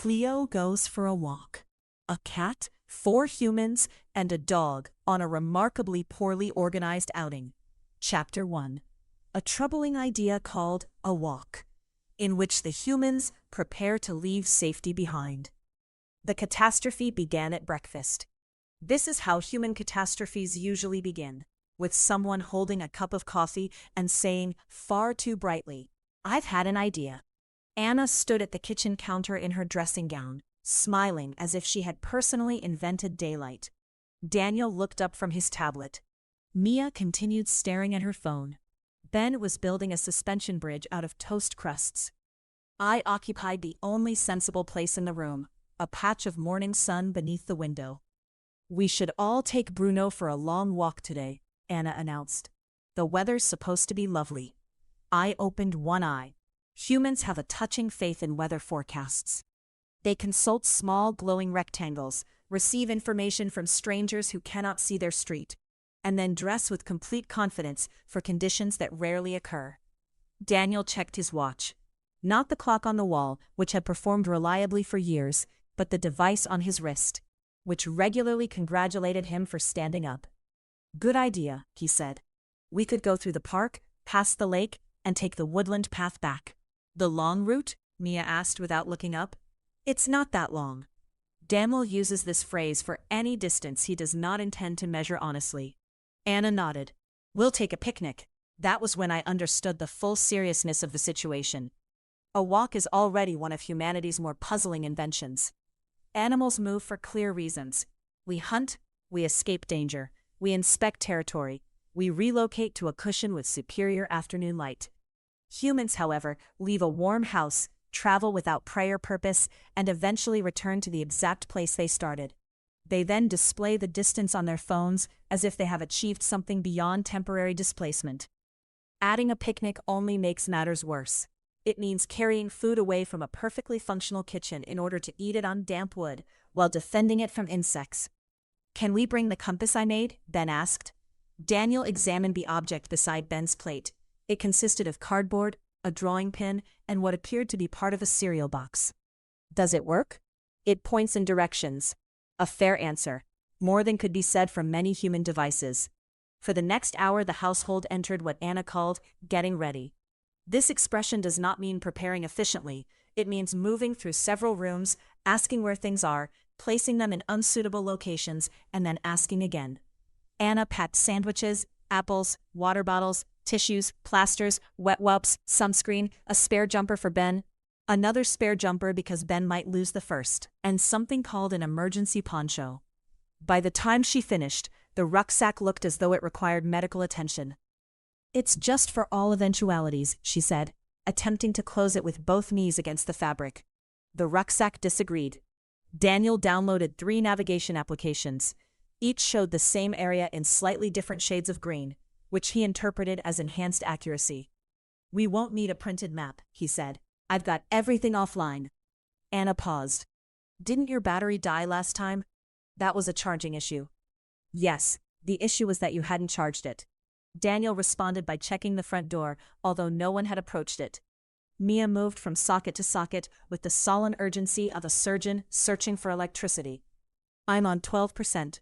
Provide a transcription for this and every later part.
Cleo goes for a walk. A cat, 4 humans, and a dog on a remarkably poorly organized outing. Chapter 1. A troubling idea called a walk, in which the humans prepare to leave safety behind. The catastrophe began at breakfast. This is how human catastrophes usually begin, with someone holding a cup of coffee and saying far too brightly, "I've had an idea." Anna stood at the kitchen counter in her dressing gown, smiling as if she had personally invented daylight. Daniel looked up from his tablet. Mia continued staring at her phone. Ben was building a suspension bridge out of toast crusts. I occupied the only sensible place in the room, a patch of morning sun beneath the window. "We should all take Bruno for a long walk today," Anna announced. "The weather's supposed to be lovely." I opened one eye. Humans have a touching faith in weather forecasts. They consult small glowing rectangles, receive information from strangers who cannot see their street, and then dress with complete confidence for conditions that rarely occur. Daniel checked his watch. Not the clock on the wall, which had performed reliably for years, but the device on his wrist, which regularly congratulated him for standing up. "Good idea," he said. "We could go through the park, past the lake, and take the woodland path back." "The long route?" Mia asked without looking up. "It's not that long." Daniel uses this phrase for any distance he does not intend to measure honestly. Anna nodded. "We'll take a picnic." That was when I understood the full seriousness of the situation. A walk is already one of humanity's more puzzling inventions. Animals move for clear reasons. We hunt, we escape danger, we inspect territory, we relocate to a cushion with superior afternoon light. Humans, however, leave a warm house, travel without prior purpose, and eventually return to the exact place they started. They then display the distance on their phones as if they have achieved something beyond temporary displacement. Adding a picnic only makes matters worse. It means carrying food away from a perfectly functional kitchen in order to eat it on damp wood, while defending it from insects. "Can we bring the compass I made?" Ben asked. Daniel examined the object beside Ben's plate. It consisted of cardboard, a drawing pin, and what appeared to be part of a cereal box. "Does it work?" "It points in directions." A fair answer. More than could be said for many human devices. For the next hour, the household entered what Anna called getting ready. This expression does not mean preparing efficiently. It means moving through several rooms, asking where things are, placing them in unsuitable locations, and then asking again. Anna packed sandwiches, apples, water bottles, tissues, plasters, wet wipes, sunscreen, a spare jumper for Ben, another spare jumper because Ben might lose the first, and something called an emergency poncho. By the time she finished, the rucksack looked as though it required medical attention. "It's just for all eventualities," she said, attempting to close it with both knees against the fabric. The rucksack disagreed. Daniel downloaded 3 navigation applications. Each showed the same area in slightly different shades of green, which he interpreted as enhanced accuracy. "We won't need a printed map," he said. "I've got everything offline." Anna paused. "Didn't your battery die last time?" "That was a charging issue." "Yes, the issue was that you hadn't charged it." Daniel responded by checking the front door, although no one had approached it. Mia moved from socket to socket with the sullen urgency of a surgeon searching for electricity. "I'm on 12%.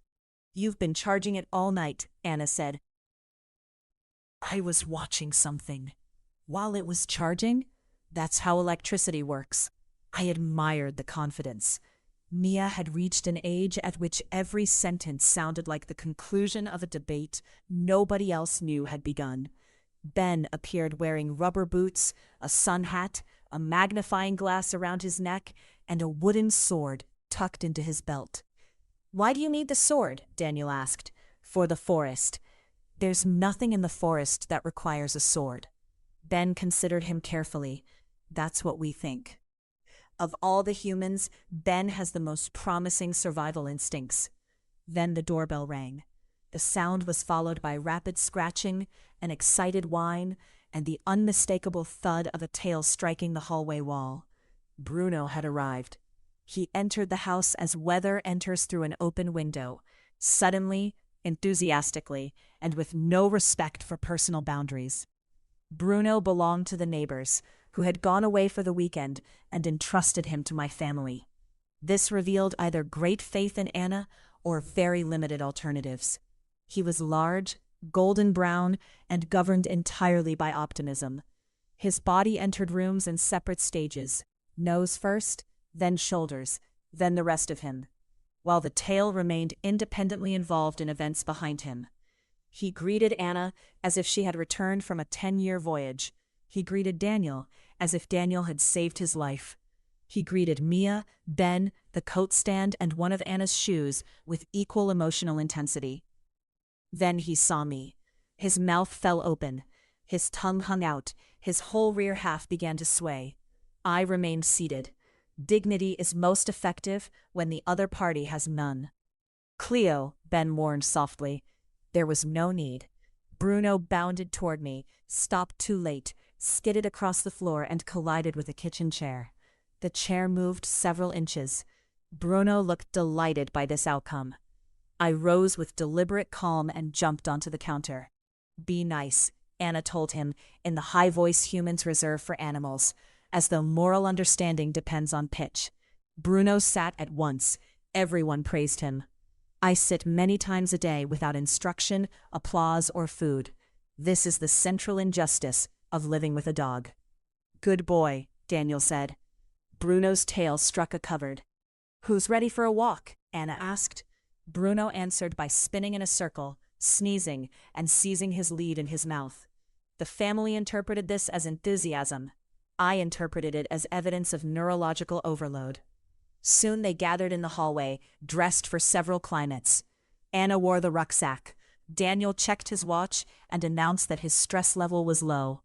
"You've been charging it all night," Anna said. "I was watching something. While it was charging?" "That's how electricity works." I admired the confidence. Mia had reached an age at which every sentence sounded like the conclusion of a debate nobody else knew had begun. Ben appeared wearing rubber boots, a sun hat, a magnifying glass around his neck, and a wooden sword tucked into his belt. "Why do you need the sword?" Daniel asked. "For the forest." "There's nothing in the forest that requires a sword." Ben considered him carefully. "That's what we think." Of all the humans, Ben has the most promising survival instincts. Then the doorbell rang. The sound was followed by rapid scratching, an excited whine, and the unmistakable thud of a tail striking the hallway wall. Bruno had arrived. He entered the house as weather enters through an open window, suddenly, enthusiastically, and with no respect for personal boundaries. Bruno belonged to the neighbors, who had gone away for the weekend and entrusted him to my family. This revealed either great faith in Anna or very limited alternatives. He was large, golden brown, and governed entirely by optimism. His body entered rooms in separate stages, nose first, then shoulders, then the rest of him, while the tail remained independently involved in events behind him. He greeted Anna as if she had returned from a 10-year voyage. He greeted Daniel as if Daniel had saved his life. He greeted Mia, Ben, the coat stand, and one of Anna's shoes with equal emotional intensity. Then he saw me. His mouth fell open. His tongue hung out. His whole rear half began to sway. I remained seated. Dignity is most effective when the other party has none. Cleo, Ben warned softly. There was no need. Bruno bounded toward me, stopped too late, skidded across the floor, and collided with a kitchen chair. The chair moved several inches. Bruno looked delighted by this outcome. I rose with deliberate calm and jumped onto the counter. Be nice, Anna told him in the high voice humans reserve for animals, as though moral understanding depends on pitch. Bruno sat at once. Everyone praised him. I sit many times a day without instruction, applause, or food. This is the central injustice of living with a dog. Good boy, Daniel said. Bruno's tail struck a cupboard. Who's ready for a walk? Anna asked. Bruno answered by spinning in a circle, sneezing, and seizing his lead in his mouth. The family interpreted this as enthusiasm. I interpreted it as evidence of neurological overload. Soon they gathered in the hallway, dressed for several climates. Anna wore the rucksack. Daniel checked his watch and announced that his stress level was low.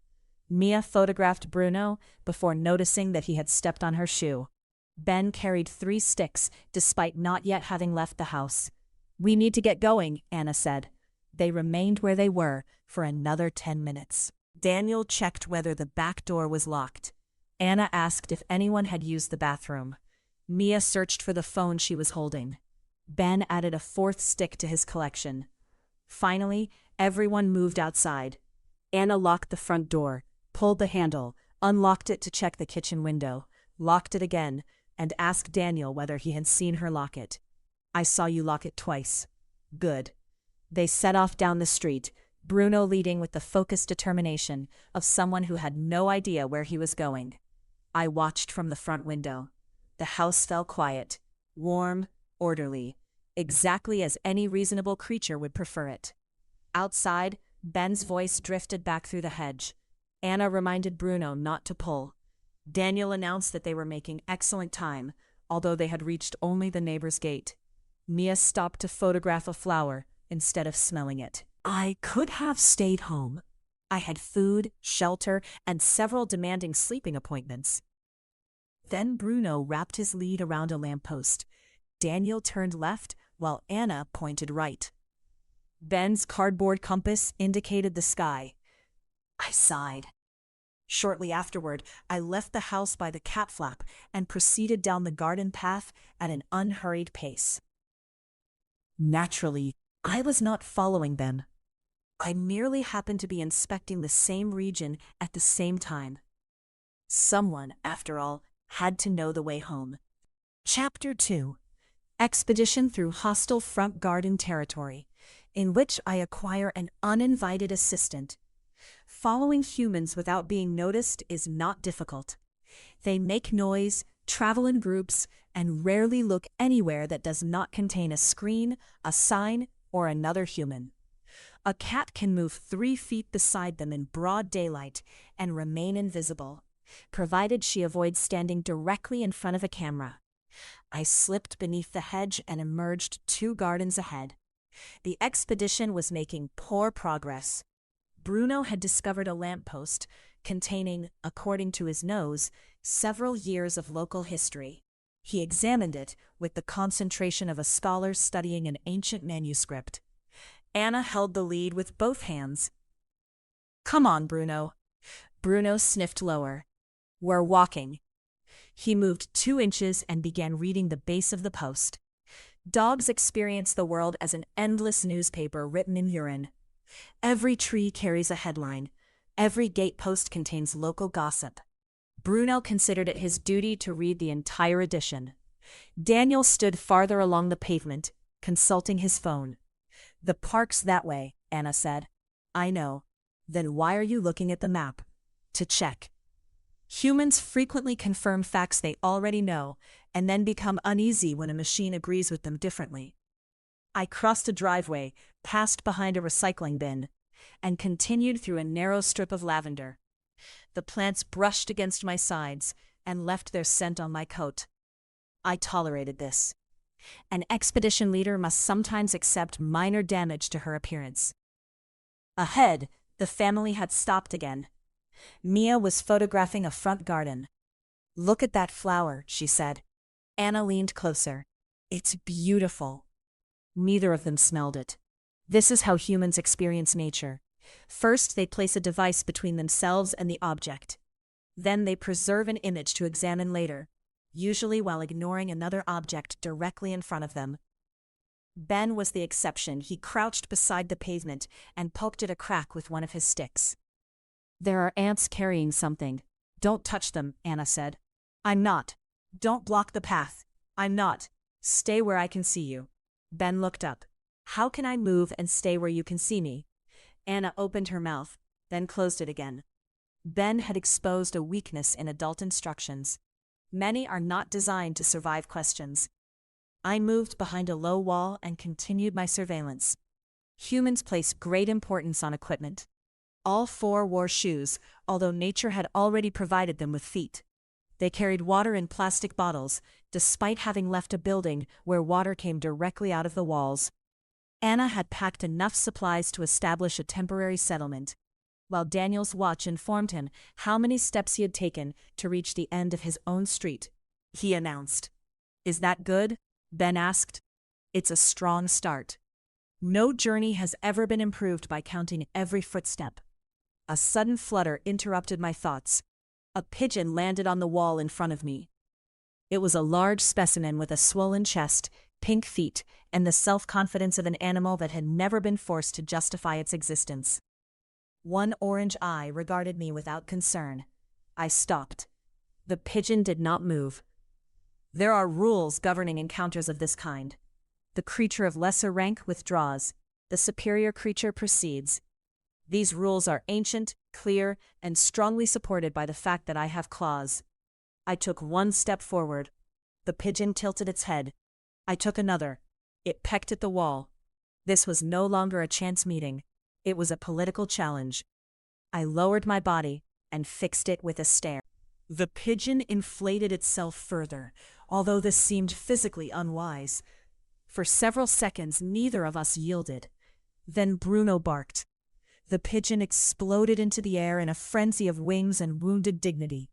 Mia photographed Bruno before noticing that he had stepped on her shoe. Ben carried 3 sticks, despite not yet having left the house. We need to get going, Anna said. They remained where they were for another 10 minutes. Daniel checked whether the back door was locked. Anna asked if anyone had used the bathroom. Mia searched for the phone she was holding. Ben added a 4th stick to his collection. Finally, everyone moved outside. Anna locked the front door, pulled the handle, unlocked it to check the kitchen window, locked it again, and asked Daniel whether he had seen her lock it. I saw you lock it twice. Good. They set off down the street, Bruno leading with the focused determination of someone who had no idea where he was going. I watched from the front window. The house fell quiet, warm, orderly, exactly as any reasonable creature would prefer it. Outside, Ben's voice drifted back through the hedge. Anna reminded Bruno not to pull. Daniel announced that they were making excellent time, although they had reached only the neighbor's gate. Mia stopped to photograph a flower instead of smelling it. I could have stayed home. I had food, shelter, and several demanding sleeping appointments. Then Bruno wrapped his lead around a lamppost. Daniel turned left while Anna pointed right. Ben's cardboard compass indicated the sky. I sighed. Shortly afterward, I left the house by the cat flap and proceeded down the garden path at an unhurried pace. Naturally, I was not following them. I merely happened to be inspecting the same region at the same time. Someone, after all, had to know the way home. Chapter 2. Expedition through hostile front garden territory, in which I acquire an uninvited assistant. Following humans without being noticed is not difficult. They make noise, travel in groups, and rarely look anywhere that does not contain a screen, a sign, or another human. A cat can move 3 feet beside them in broad daylight and remain invisible, provided she avoids standing directly in front of a camera. I slipped beneath the hedge and emerged 2 gardens ahead. The expedition was making poor progress. Bruno had discovered a lamppost containing, according to his nose, several years of local history. He examined it with the concentration of a scholar studying an ancient manuscript. Anna held the lead with both hands. Come on, Bruno. Bruno sniffed lower. We're walking. He moved 2 inches and began reading the base of the post. Dogs experience the world as an endless newspaper written in urine. Every tree carries a headline. Every gatepost contains local gossip. Bruno considered it his duty to read the entire edition. Daniel stood farther along the pavement, consulting his phone. "The park's that way," Anna said. "I know. Then why are you looking at the map?" "To check." Humans frequently confirm facts they already know, and then become uneasy when a machine agrees with them differently. I crossed a driveway, passed behind a recycling bin, and continued through a narrow strip of lavender. The plants brushed against my sides and left their scent on my coat. I tolerated this. An expedition leader must sometimes accept minor damage to her appearance. Ahead, the family had stopped again. Mia was photographing a front garden. "Look at that flower," she said. Anna leaned closer. "It's beautiful." Neither of them smelled it. This is how humans experience nature. First, they place a device between themselves and the object. Then they preserve an image to examine later, usually while ignoring another object directly in front of them. Ben was the exception. He crouched beside the pavement and poked at a crack with one of his sticks. "There are ants carrying something. Don't touch them," Anna said. "I'm not." "Don't block the path." "I'm not." "Stay where I can see you." Ben looked up. "How can I move and stay where you can see me?" Anna opened her mouth, then closed it again. Ben had exposed a weakness in adult instructions. Many are not designed to survive questions. I moved behind a low wall and continued my surveillance. Humans place great importance on equipment. All four wore shoes, although nature had already provided them with feet. They carried water in plastic bottles, despite having left a building where water came directly out of the walls. Anna had packed enough supplies to establish a temporary settlement, while Daniel's watch informed him how many steps he had taken to reach the end of his own street. He announced. "Is that good?" Ben asked. "It's a strong start." No journey has ever been improved by counting every footstep. A sudden flutter interrupted my thoughts. A pigeon landed on the wall in front of me. It was a large specimen with a swollen chest, pink feet, and the self-confidence of an animal that had never been forced to justify its existence. One orange eye regarded me without concern. I stopped. The pigeon did not move. There are rules governing encounters of this kind. The creature of lesser rank withdraws. The superior creature proceeds. These rules are ancient, clear, and strongly supported by the fact that I have claws. I took one step forward. The pigeon tilted its head. I took another. It pecked at the wall. This was no longer a chance meeting. It was a political challenge. I lowered my body and fixed it with a stare. The pigeon inflated itself further, although this seemed physically unwise. For several seconds, neither of us yielded. Then Bruno barked. The pigeon exploded into the air in a frenzy of wings and wounded dignity.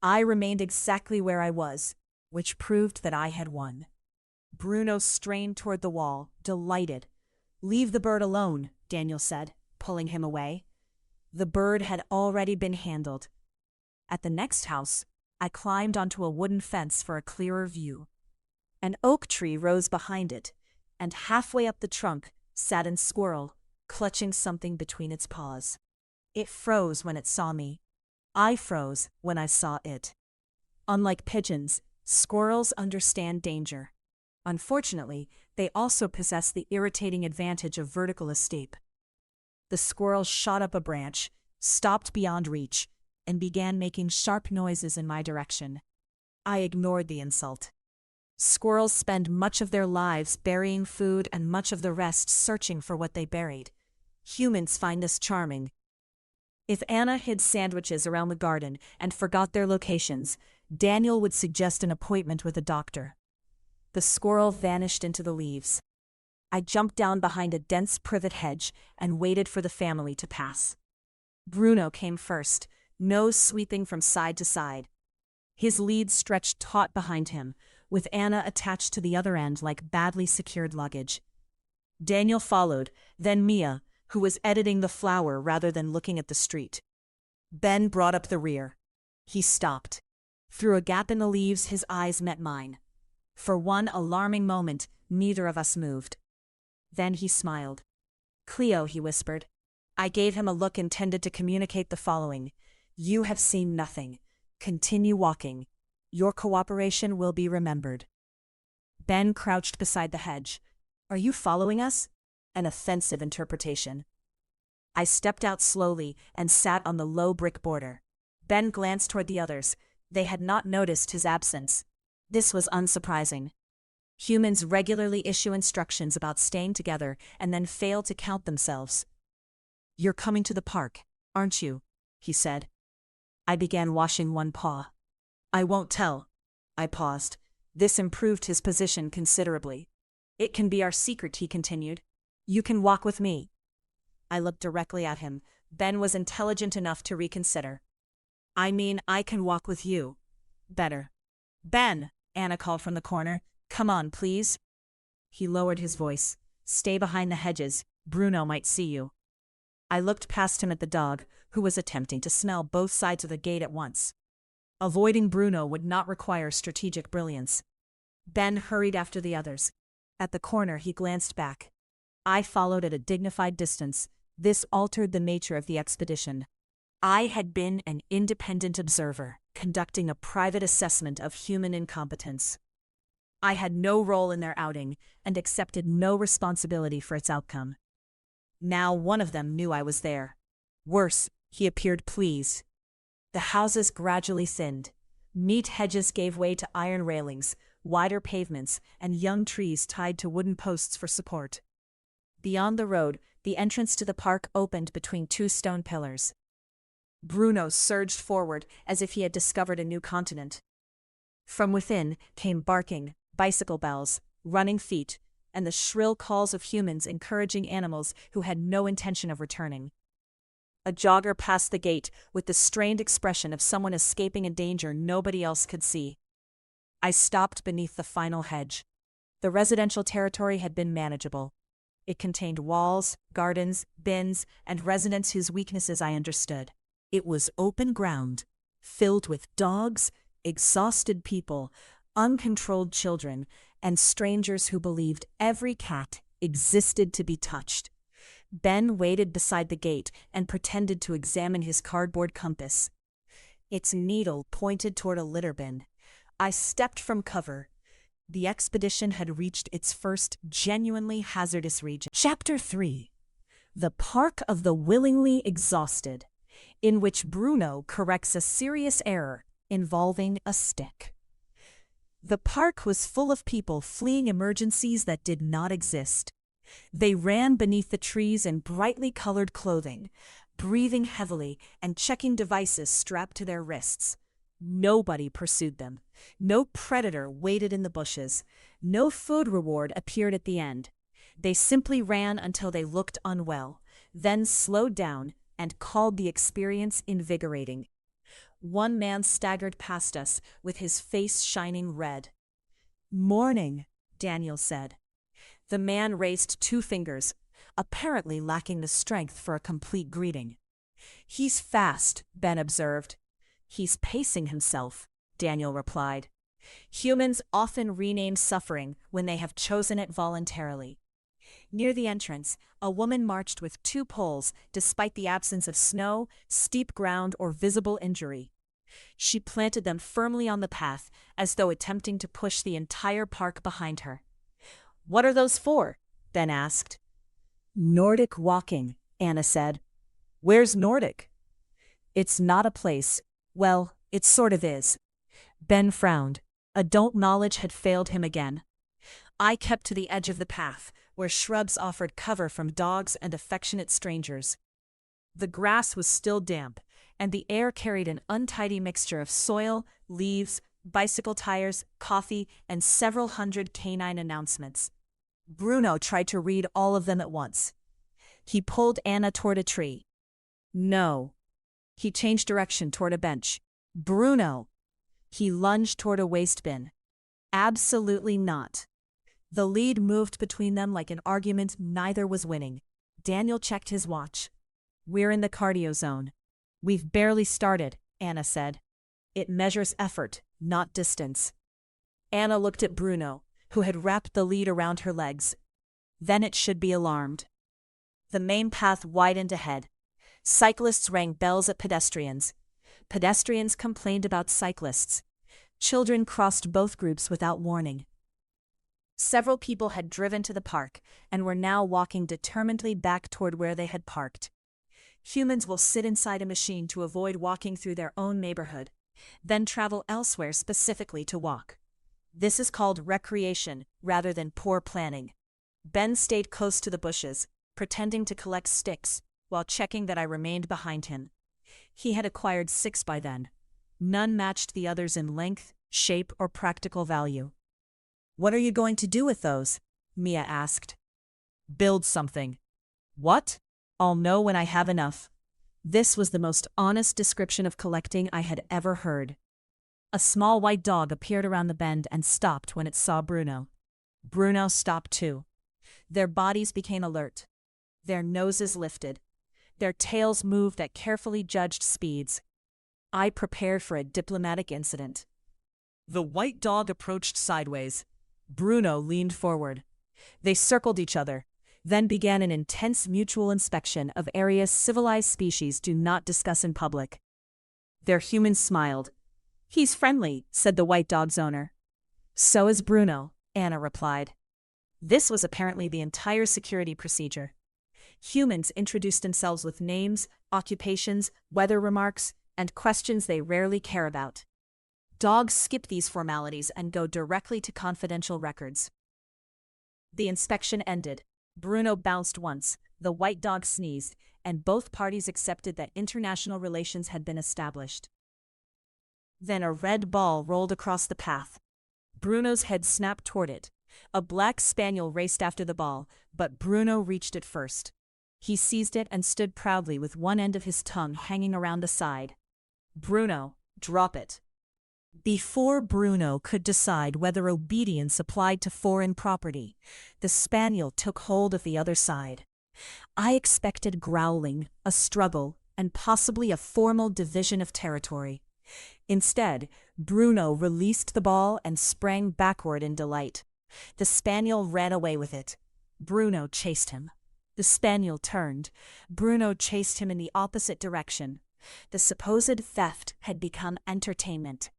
I remained exactly where I was, which proved that I had won. Bruno strained toward the wall, delighted. "Leave the bird alone," Daniel said, pulling him away. The bird had already been handled. At the next house, I climbed onto a wooden fence for a clearer view. An oak tree rose behind it, and halfway up the trunk sat a squirrel, clutching something between its paws. It froze when it saw me. I froze when I saw it. Unlike pigeons, squirrels understand danger. Unfortunately, they also possess the irritating advantage of vertical escape. The squirrel shot up a branch, stopped beyond reach, and began making sharp noises in my direction. I ignored the insult. Squirrels spend much of their lives burying food and much of the rest searching for what they buried. Humans find this charming. If Anna hid sandwiches around the garden and forgot their locations, Daniel would suggest an appointment with a doctor. The squirrel vanished into the leaves. I jumped down behind a dense privet hedge and waited for the family to pass. Bruno came first, nose sweeping from side to side. His lead stretched taut behind him, with Anna attached to the other end like badly secured luggage. Daniel followed, then Mia, who was editing the flower rather than looking at the street. Ben brought up the rear. He stopped. Through a gap in the leaves, his eyes met mine. For one alarming moment, neither of us moved. Then he smiled. "Cleo," he whispered. I gave him a look intended to communicate the following. "You have seen nothing. Continue walking. Your cooperation will be remembered. Ben crouched beside the hedge. Are you following us? An offensive interpretation. I stepped out slowly and sat on the low brick border. Ben glanced toward the others. They had not noticed his absence. This was unsurprising. Humans regularly issue instructions about staying together and then fail to count themselves. You're coming to the park, aren't you? He said. I began washing one paw. I won't tell. I paused. This improved his position considerably. It can be our secret, he continued. You can walk with me. I looked directly at him. Ben was intelligent enough to reconsider. I mean, I can walk with you. Better. Ben, Anna called from the corner. Come on, please. He lowered his voice. Stay behind the hedges. Bruno might see you. I looked past him at the dog, who was attempting to smell both sides of the gate at once. Avoiding Bruno would not require strategic brilliance. Ben hurried after the others. At the corner, he glanced back. I followed at a dignified distance. This altered the nature of the expedition. I had been an independent observer, conducting a private assessment of human incompetence. I had no role in their outing and accepted no responsibility for its outcome. Now one of them knew I was there. Worse, he appeared pleased. The houses gradually thinned. Meat hedges gave way to iron railings, wider pavements, and young trees tied to wooden posts for support. Beyond the road, the entrance to the park opened between two stone pillars. Bruno surged forward as if he had discovered a new continent. From within came barking, bicycle bells, running feet, and the shrill calls of humans encouraging animals who had no intention of returning. A jogger passed the gate with the strained expression of someone escaping a danger nobody else could see. I stopped beneath the final hedge. The residential territory had been manageable. It contained walls, gardens, bins, and residents whose weaknesses I understood. It was open ground, filled with dogs, exhausted people, uncontrolled children, and strangers who believed every cat existed to be touched. Ben waited beside the gate and pretended to examine his cardboard compass. Its needle pointed toward a litter bin. I stepped from cover. The expedition had reached its first genuinely hazardous region. Chapter 3. The Park of the Willingly Exhausted, in which Bruno corrects a serious error involving a stick. The park was full of people fleeing emergencies that did not exist. They ran beneath the trees in brightly colored clothing, breathing heavily and checking devices strapped to their wrists. Nobody pursued them. No predator waited in the bushes. No food reward appeared at the end. They simply ran until they looked unwell, then slowed down and called the experience invigorating. One man staggered past us with his face shining red. "Morning," Daniel said. The man raised 2 fingers, apparently lacking the strength for a complete greeting. "He's fast," Ben observed. "He's pacing himself," Daniel replied. Humans often rename suffering when they have chosen it voluntarily. Near the entrance, a woman marched with 2 poles despite the absence of snow, steep ground, or visible injury. She planted them firmly on the path as though attempting to push the entire park behind her. "What are those for?" Ben asked. "Nordic walking," Anna said. "Where's Nordic?" "It's not a place. Well, it sort of is." Ben frowned. Adult knowledge had failed him again. I kept to the edge of the path, where shrubs offered cover from dogs and affectionate strangers. The grass was still damp, and the air carried an untidy mixture of soil, leaves, bicycle tires, coffee, and several hundred canine announcements. Bruno tried to read all of them at once. He pulled Anna toward a tree. "No." He changed direction toward a bench. "Bruno." He lunged toward a waste bin. "Absolutely not." The lead moved between them like an argument neither was winning. Daniel checked his watch. "We're in the cardio zone." "We've barely started," Anna said. "It measures effort, not distance." Anna looked at Bruno, who had wrapped the lead around her legs. "Then it should be alarmed." The main path widened ahead. Cyclists rang bells at pedestrians. Pedestrians complained about cyclists. Children crossed both groups without warning. Several people had driven to the park and were now walking determinedly back toward where they had parked. Humans will sit inside a machine to avoid walking through their own neighborhood, then travel elsewhere specifically to walk. This is called recreation rather than poor planning. Ben stayed close to the bushes, pretending to collect sticks, while checking that I remained behind him. He had acquired 6 by then. None matched the others in length, shape, or practical value. "What are you going to do with those?" Mia asked. "Build something." "What?" "I'll know when I have enough." This was the most honest description of collecting I had ever heard. A small white dog appeared around the bend and stopped when it saw Bruno. Bruno stopped too. Their bodies became alert. Their noses lifted. Their tails moved at carefully judged speeds. I prepared for a diplomatic incident. The white dog approached sideways. Bruno leaned forward. They circled each other, then began an intense mutual inspection of areas civilized species do not discuss in public. Their humans smiled. "He's friendly," said the white dog's owner. "So is Bruno," Anna replied. This was apparently the entire security procedure. Humans introduced themselves with names, occupations, weather remarks, and questions they rarely care about. Dogs skip these formalities and go directly to confidential records. The inspection ended. Bruno bounced once, the white dog sneezed, and both parties accepted that international relations had been established. Then a red ball rolled across the path. Bruno's head snapped toward it. A black spaniel raced after the ball, but Bruno reached it first. He seized it and stood proudly with one end of his tongue hanging around the side. "Bruno, drop it." Before Bruno could decide whether obedience applied to foreign property, the spaniel took hold of the other side. I expected growling, a struggle, and possibly a formal division of territory. Instead, Bruno released the ball and sprang backward in delight. The spaniel ran away with it. Bruno chased him. The spaniel turned. Bruno chased him in the opposite direction. The supposed theft had become entertainment.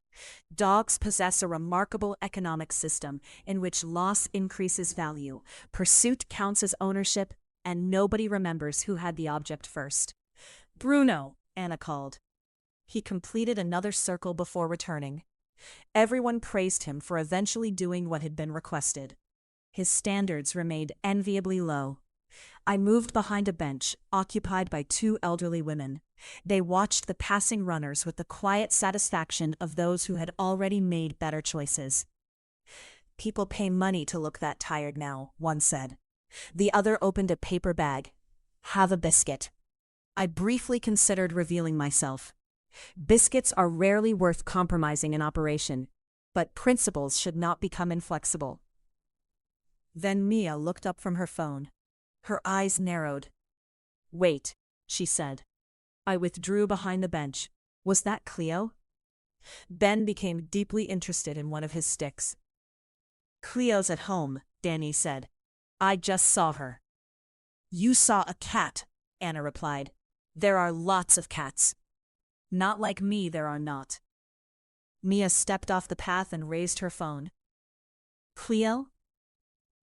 Dogs possess a remarkable economic system in which loss increases value, pursuit counts as ownership, and nobody remembers who had the object first. "Bruno," Anna called. He completed another circle before returning. Everyone praised him for eventually doing what had been requested. His standards remained enviably low. I moved behind a bench, occupied by 2 elderly women. They watched the passing runners with the quiet satisfaction of those who had already made better choices. "People pay money to look that tired now," one said. The other opened a paper bag. "Have a biscuit." I briefly considered revealing myself. Biscuits are rarely worth compromising in operation, but principles should not become inflexible. Then Mia looked up from her phone. Her eyes narrowed. "Wait," she said. I withdrew behind the bench. Was that Cleo? Ben became deeply interested in one of his sticks. "Cleo's at home," Danny said. "I just saw her." "You saw a cat," Anna replied. "There are lots of cats." "Not like me, there are not." Mia stepped off the path and raised her phone. "Cleo?"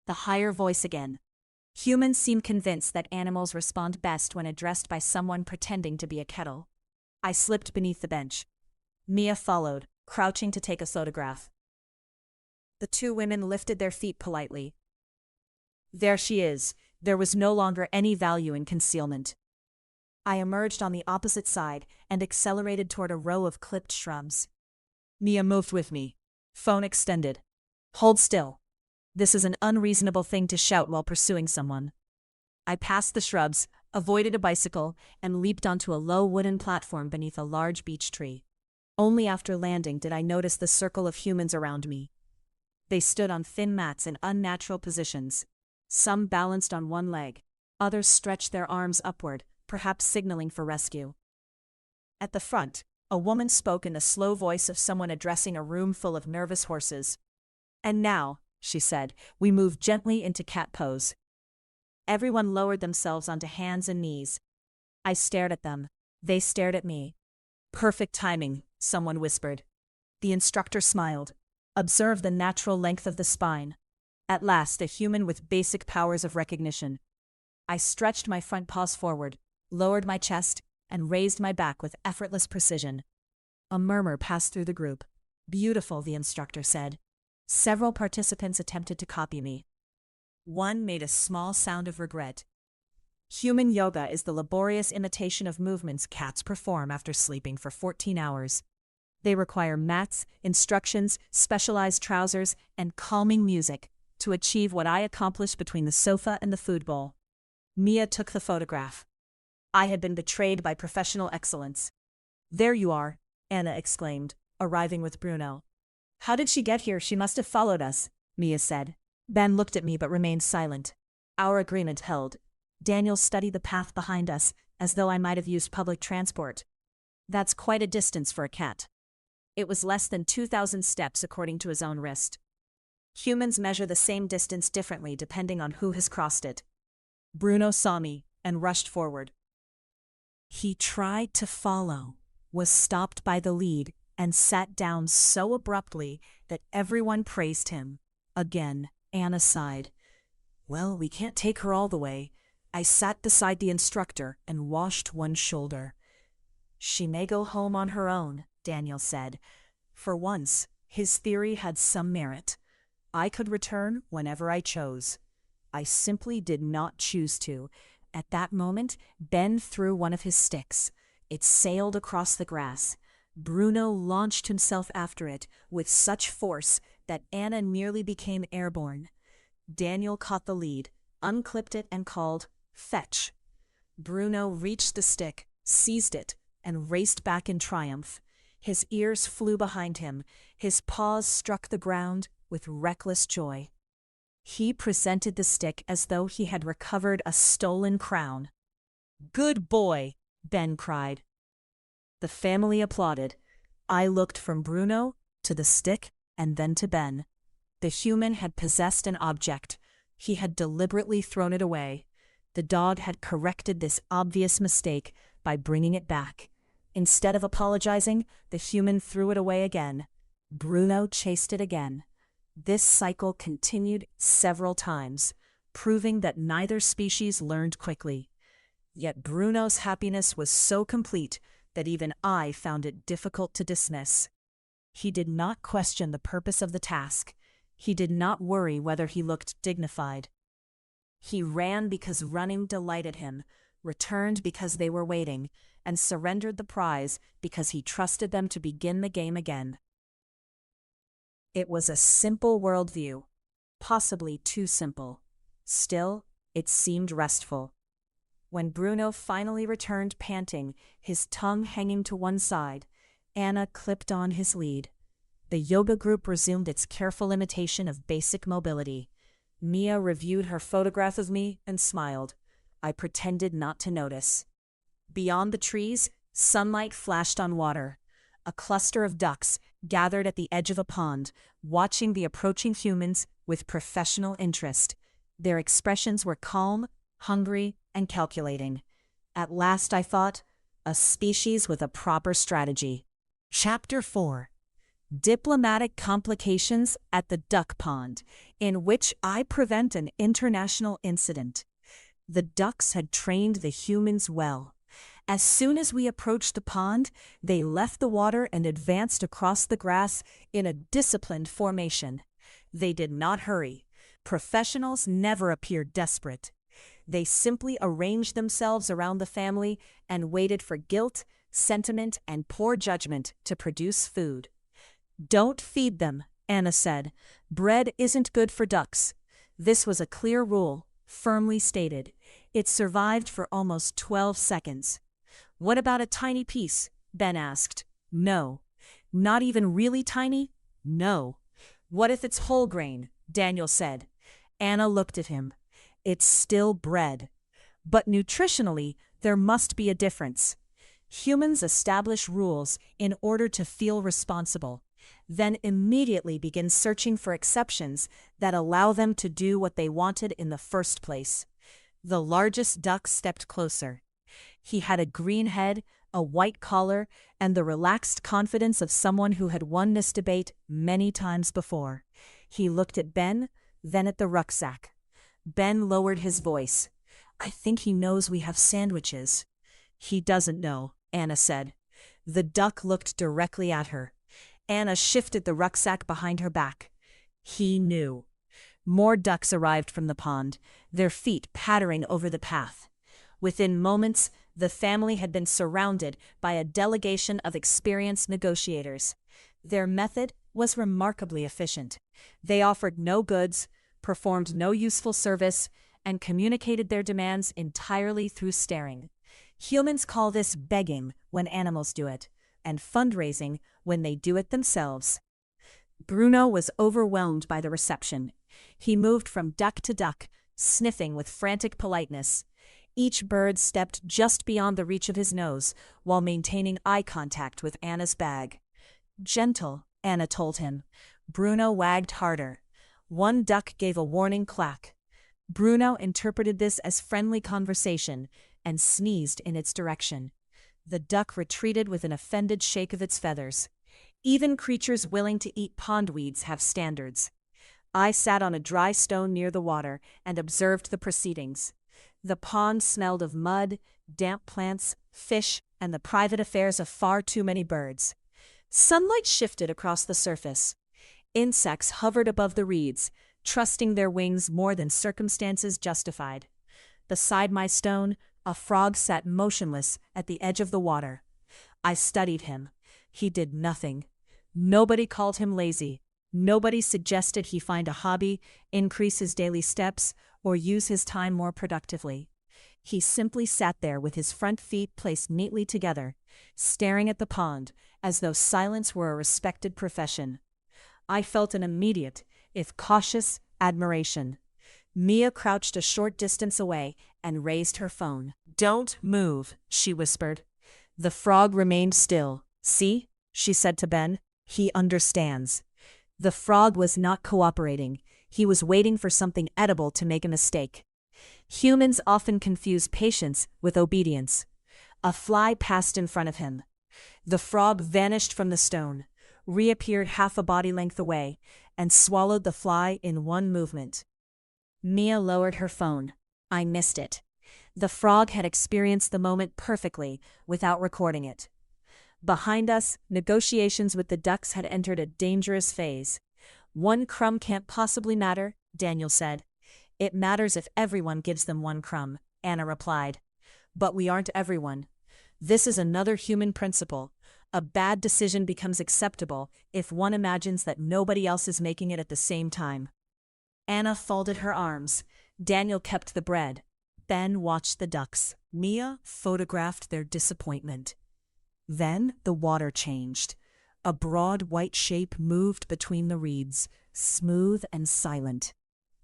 The higher voice again. Humans seem convinced that animals respond best when addressed by someone pretending to be a kettle. I slipped beneath the bench. Mia followed, crouching to take a photograph. The 2 women lifted their feet politely. There she is. There was no longer any value in concealment. I emerged on the opposite side and accelerated toward a row of clipped shrubs. Mia moved with me. Phone extended. "Hold still. This is an unreasonable thing to shout while pursuing someone." I passed the shrubs, avoided a bicycle, and leaped onto a low wooden platform beneath a large beech tree. Only after landing did I notice the circle of humans around me. They stood on thin mats in unnatural positions. Some balanced on one leg. Others stretched their arms upward, perhaps signaling for rescue. At the front, a woman spoke in the slow voice of someone addressing a room full of nervous horses. "And now," she said, "we move gently into cat pose." Everyone lowered themselves onto hands and knees. I stared at them. They stared at me. Perfect timing, someone whispered. The instructor smiled. Observe the natural length of the spine. At last, a human with basic powers of recognition. I stretched my front paws forward, lowered my chest, and raised my back with effortless precision. A murmur passed through the group. Beautiful, the instructor said. Several participants attempted to copy me. One made a small sound of regret. Human yoga is the laborious imitation of movements cats perform after sleeping for 14 hours. They require mats, instructions, specialized trousers, and calming music to achieve what I accomplished between the sofa and the food bowl. Mia took the photograph. I had been betrayed by professional excellence. There you are, Anna exclaimed, arriving with Bruno. How did she get here? She must have followed us, Mia said. Ben looked at me but remained silent. Our agreement held. Daniel studied the path behind us, as though I might have used public transport. That's quite a distance for a cat. It was less than 2,000 steps according to his own wrist. Humans measure the same distance differently depending on who has crossed it. Bruno saw me and rushed forward. He tried to follow, was stopped by the lead, and sat down so abruptly that everyone praised him. Again, Anna sighed. Well, we can't take her all the way. I sat beside the instructor and washed one shoulder. She may go home on her own, Daniel said. For once, his theory had some merit. I could return whenever I chose. I simply did not choose to. At that moment, Ben threw one of his sticks. It sailed across the grass. Bruno launched himself after it with such force that Anna nearly became airborne. Daniel caught the lead, unclipped it, and called, "Fetch." Bruno reached the stick, seized it, and raced back in triumph. His ears flew behind him. His paws struck the ground with reckless joy. He presented the stick as though he had recovered a stolen crown. "Good boy," Ben cried. The family applauded. I looked from Bruno to the stick and then to Ben. The human had possessed an object. He had deliberately thrown it away. The dog had corrected this obvious mistake by bringing it back. Instead of apologizing, the human threw it away again. Bruno chased it again. This cycle continued several times, proving that neither species learned quickly. Yet Bruno's happiness was so complete that even I found it difficult to dismiss. He did not question the purpose of the task. He did not worry whether he looked dignified. He ran because running delighted him, returned because they were waiting, and surrendered the prize because he trusted them to begin the game again. It was a simple worldview, possibly too simple. Still, it seemed restful. When Bruno finally returned panting, his tongue hanging to one side, Anna clipped on his lead. The yoga group resumed its careful imitation of basic mobility. Mia reviewed her photograph of me and smiled. I pretended not to notice. Beyond the trees, sunlight flashed on water. A cluster of ducks gathered at the edge of a pond, watching the approaching humans with professional interest. Their expressions were calm, hungry, and calculating. At last, I thought, a species with a proper strategy. Chapter 4. Diplomatic Complications at the Duck Pond, in which I prevent an international incident. The ducks had trained the humans well. As soon as we approached the pond, they left the water and advanced across the grass in a disciplined formation. They did not hurry. Professionals never appeared desperate. They simply arranged themselves around the family and waited for guilt, sentiment, and poor judgment to produce food. "Don't feed them," Anna said. "Bread isn't good for ducks." This was a clear rule, firmly stated. It survived for almost 12 seconds. "What about a tiny piece?" Ben asked. "No." "Not even really tiny?" "No." "What if it's whole grain?" Daniel said. Anna looked at him. "It's still bread." "But nutritionally, there must be a difference." Humans establish rules in order to feel responsible, then immediately begin searching for exceptions that allow them to do what they wanted in the first place. The largest duck stepped closer. He had a green head, a white collar, and the relaxed confidence of someone who had won this debate many times before. He looked at Ben, then at the rucksack. Ben lowered his voice. "I think he knows we have sandwiches." "He doesn't know," Anna said. The duck looked directly at her. Anna shifted the rucksack behind her back. He knew. More ducks arrived from the pond, their feet pattering over the path. Within moments, the family had been surrounded by a delegation of experienced negotiators. Their method was remarkably efficient. They offered no goods, performed no useful service, and communicated their demands entirely through staring. Humans call this begging when animals do it, and fundraising when they do it themselves. Bruno was overwhelmed by the reception. He moved from duck to duck, sniffing with frantic politeness. Each bird stepped just beyond the reach of his nose while maintaining eye contact with Anna's bag. "Gentle," Anna told him. Bruno wagged harder. One duck gave a warning clack. Bruno interpreted this as friendly conversation and sneezed in its direction. The duck retreated with an offended shake of its feathers. Even creatures willing to eat pondweeds have standards. I sat on a dry stone near the water and observed the proceedings. The pond smelled of mud, damp plants, fish, and the private affairs of far too many birds. Sunlight shifted across the surface. Insects hovered above the reeds, trusting their wings more than circumstances justified. Beside my stone, a frog sat motionless at the edge of the water. I studied him. He did nothing. Nobody called him lazy. Nobody suggested he find a hobby, increase his daily steps, or use his time more productively. He simply sat there with his front feet placed neatly together, staring at the pond as though silence were a respected profession. I felt an immediate, if cautious, admiration. Mia crouched a short distance away and raised her phone. "Don't move," she whispered. The frog remained still. "See?" she said to Ben. "He understands." The frog was not cooperating. He was waiting for something edible to make a mistake. Humans often confuse patience with obedience. A fly passed in front of him. The frog vanished from the stone, reappeared half a body length away, and swallowed the fly in one movement. Mia lowered her phone. I missed it. The frog had experienced the moment perfectly without recording it. Behind us, negotiations with the ducks had entered a dangerous phase. "One crumb can't possibly matter," Daniel said. "It matters if everyone gives them one crumb," Anna replied. "But we aren't everyone. This is another human principle. A bad decision becomes acceptable if one imagines that nobody else is making it at the same time." Anna folded her arms. Daniel kept the bread. Ben watched the ducks. Mia photographed their disappointment. Then the water changed. A broad white shape moved between the reeds, smooth and silent.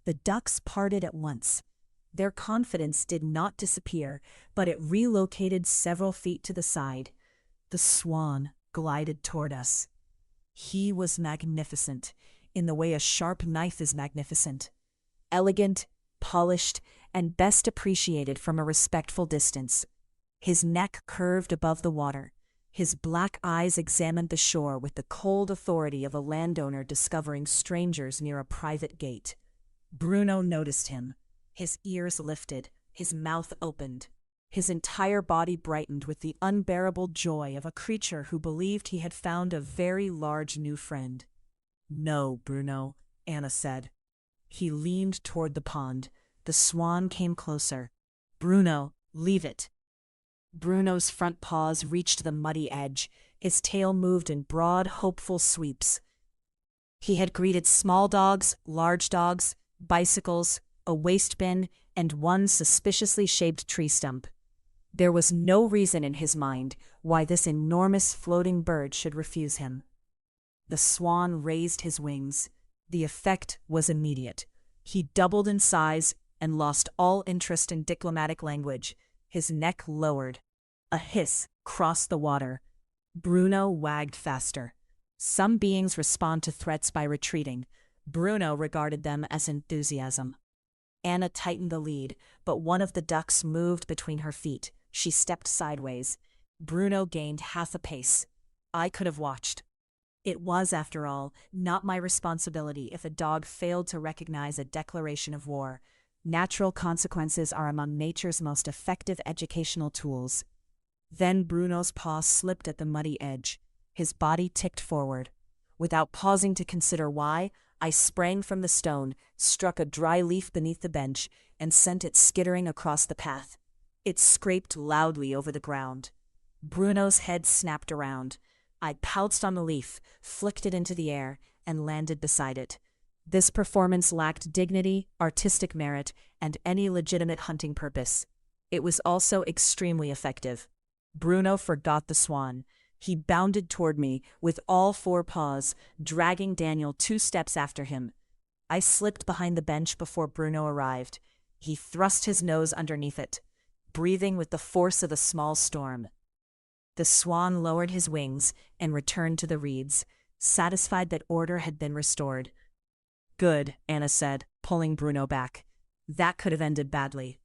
The ducks parted at once. Their confidence did not disappear, but it relocated several feet to the side. The swan glided toward us. He was magnificent, in the way a sharp knife is magnificent. Elegant, polished, and best appreciated from a respectful distance. His neck curved above the water. His black eyes examined the shore with the cold authority of a landowner discovering strangers near a private gate. Bruno noticed him. His ears lifted, his mouth opened. His entire body brightened with the unbearable joy of a creature who believed he had found a very large new friend. "No, Bruno," Anna said. He leaned toward the pond. The swan came closer. "Bruno, leave it." Bruno's front paws reached the muddy edge. His tail moved in broad, hopeful sweeps. He had greeted small dogs, large dogs, bicycles, a waste bin, and one suspiciously shaped tree stump. There was no reason in his mind why this enormous floating bird should refuse him. The swan raised his wings. The effect was immediate. He doubled in size and lost all interest in diplomatic language. His neck lowered. A hiss crossed the water. Bruno wagged faster. Some beings respond to threats by retreating. Bruno regarded them as enthusiasm. Anna tightened the lead, but one of the ducks moved between her feet. She stepped sideways. Bruno gained half a pace. I could have watched. It was, after all, not my responsibility if a dog failed to recognize a declaration of war. Natural consequences are among nature's most effective educational tools. Then Bruno's paw slipped at the muddy edge. His body ticked forward. Without pausing to consider why, I sprang from the stone, struck a dry leaf beneath the bench, and sent it skittering across the path. It scraped loudly over the ground. Bruno's head snapped around. I pounced on the leaf, flicked it into the air, and landed beside it. This performance lacked dignity, artistic merit, and any legitimate hunting purpose. It was also extremely effective. Bruno forgot the swan. He bounded toward me with all four paws, dragging Daniel 2 steps after him. I slipped behind the bench before Bruno arrived. He thrust his nose underneath it, breathing with the force of a small storm. The swan lowered his wings and returned to the reeds, satisfied that order had been restored. "Good," Anna said, pulling Bruno back. "That could have ended badly."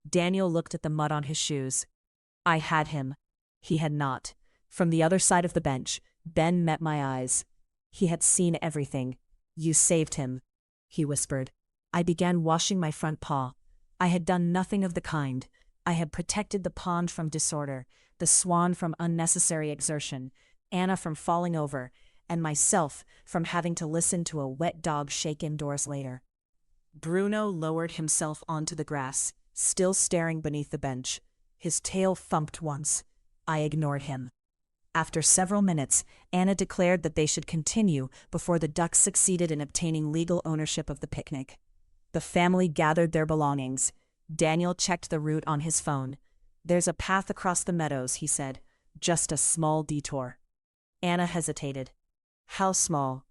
Daniel looked at the mud on his shoes. I had him. He had not. From the other side of the bench, Ben met my eyes. He had seen everything. "You saved him," he whispered. I began washing my front paw. I had done nothing of the kind. I had protected the pond from disorder, the swan from unnecessary exertion, Anna from falling over, and myself from having to listen to a wet dog shake indoors later. Bruno lowered himself onto the grass, still staring beneath the bench. His tail thumped once. I ignored him. After several minutes, Anna declared that they should continue before the ducks succeeded in obtaining legal ownership of the picnic. The family gathered their belongings. Daniel checked the route on his phone. "There's a path across the meadows," he said. "Just a small detour." Anna hesitated. "How small?"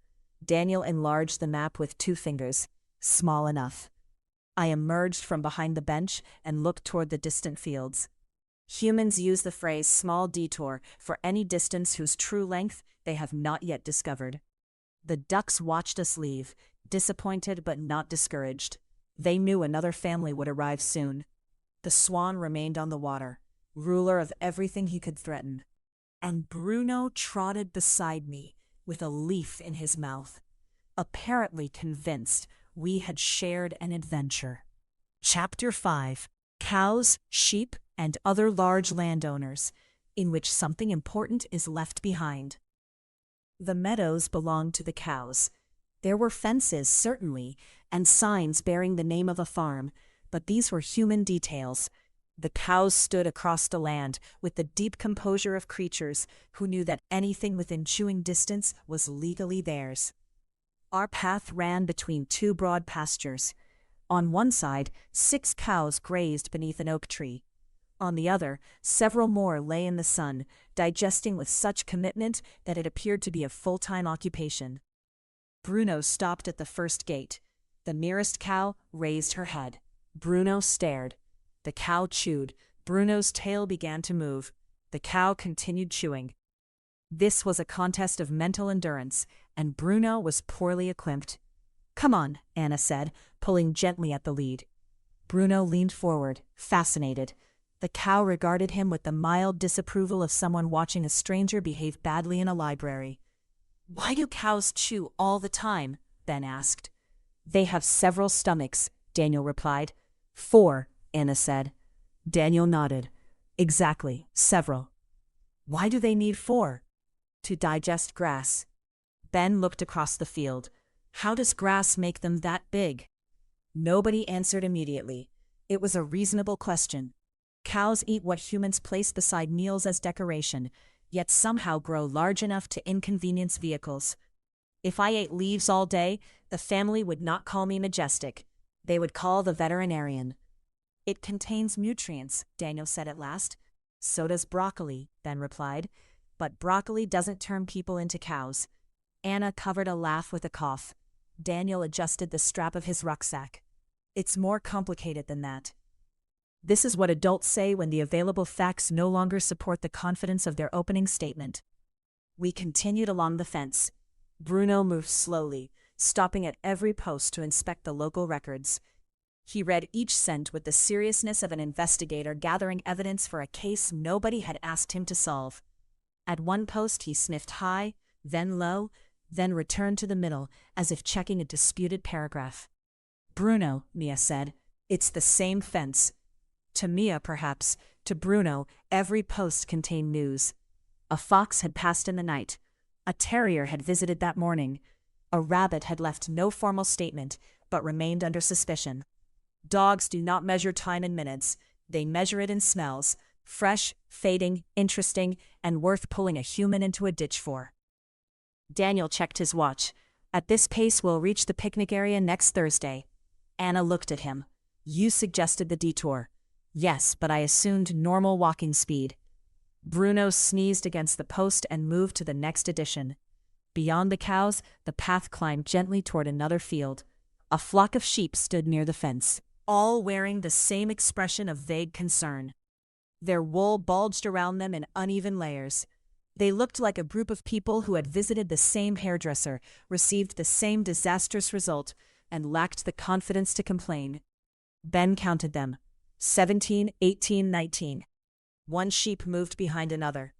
Daniel enlarged the map with 2 fingers. "Small enough." I emerged from behind the bench and looked toward the distant fields. Humans use the phrase small detour for any distance whose true length they have not yet discovered. The ducks watched us leave, disappointed but not discouraged. They knew another family would arrive soon. The swan remained on the water, ruler of everything he could threaten. And Bruno trotted beside me with a leaf in his mouth, apparently convinced we had shared an adventure. Chapter 5: Cows, Sheep, and Other Large Landowners, in which something important is left behind. The meadows belonged to the cows. There were fences, certainly, and signs bearing the name of a farm, but these were human details. The cows stood across the land with the deep composure of creatures who knew that anything within chewing distance was legally theirs. Our path ran between 2 broad pastures. On one side, 6 cows grazed beneath an oak tree. On the other, several more lay in the sun, digesting with such commitment that it appeared to be a full-time occupation. Bruno stopped at the first gate. The nearest cow raised her head. Bruno stared. The cow chewed. Bruno's tail began to move. The cow continued chewing. This was a contest of mental endurance, and Bruno was poorly equipped. "Come on," Anna said, pulling gently at the lead. Bruno leaned forward, fascinated. The cow regarded him with the mild disapproval of someone watching a stranger behave badly in a library. "Why do cows chew all the time?" Ben asked. "They have several stomachs," Daniel replied. "4, Anna said. Daniel nodded. "Exactly, several." "Why do they need 4? "To digest grass." Ben looked across the field. "How does grass make them that big?" Nobody answered immediately. It was a reasonable question. Cows eat what humans place beside meals as decoration, yet somehow grow large enough to inconvenience vehicles. If I ate leaves all day, the family would not call me majestic. They would call the veterinarian. "It contains nutrients," Daniel said at last. "So does broccoli," Ben replied. "But broccoli doesn't turn people into cows." Anna covered a laugh with a cough. Daniel adjusted the strap of his rucksack. "It's more complicated than that." This is what adults say when the available facts no longer support the confidence of their opening statement. We continued along the fence. Bruno moved slowly, stopping at every post to inspect the local records. He read each scent with the seriousness of an investigator gathering evidence for a case nobody had asked him to solve. At one post he sniffed high, then low, then returned to the middle, as if checking a disputed paragraph. "Bruno," Mia said. "It's the same fence." To Mia, perhaps. To Bruno, every post contained news. A fox had passed in the night. A terrier had visited that morning. A rabbit had left no formal statement, but remained under suspicion. Dogs do not measure time in minutes. They measure it in smells. Fresh, fading, interesting, and worth pulling a human into a ditch for. Daniel checked his watch. "At this pace we'll reach the picnic area next Thursday." Anna looked at him. "You suggested the detour." "Yes, but I assumed normal walking speed." Bruno sneezed against the post and moved to the next addition. Beyond the cows, the path climbed gently toward another field. A flock of sheep stood near the fence, all wearing the same expression of vague concern. Their wool bulged around them in uneven layers. They looked like a group of people who had visited the same hairdresser, received the same disastrous result, and lacked the confidence to complain. Ben counted them. 17, 18, 19. One sheep moved behind another.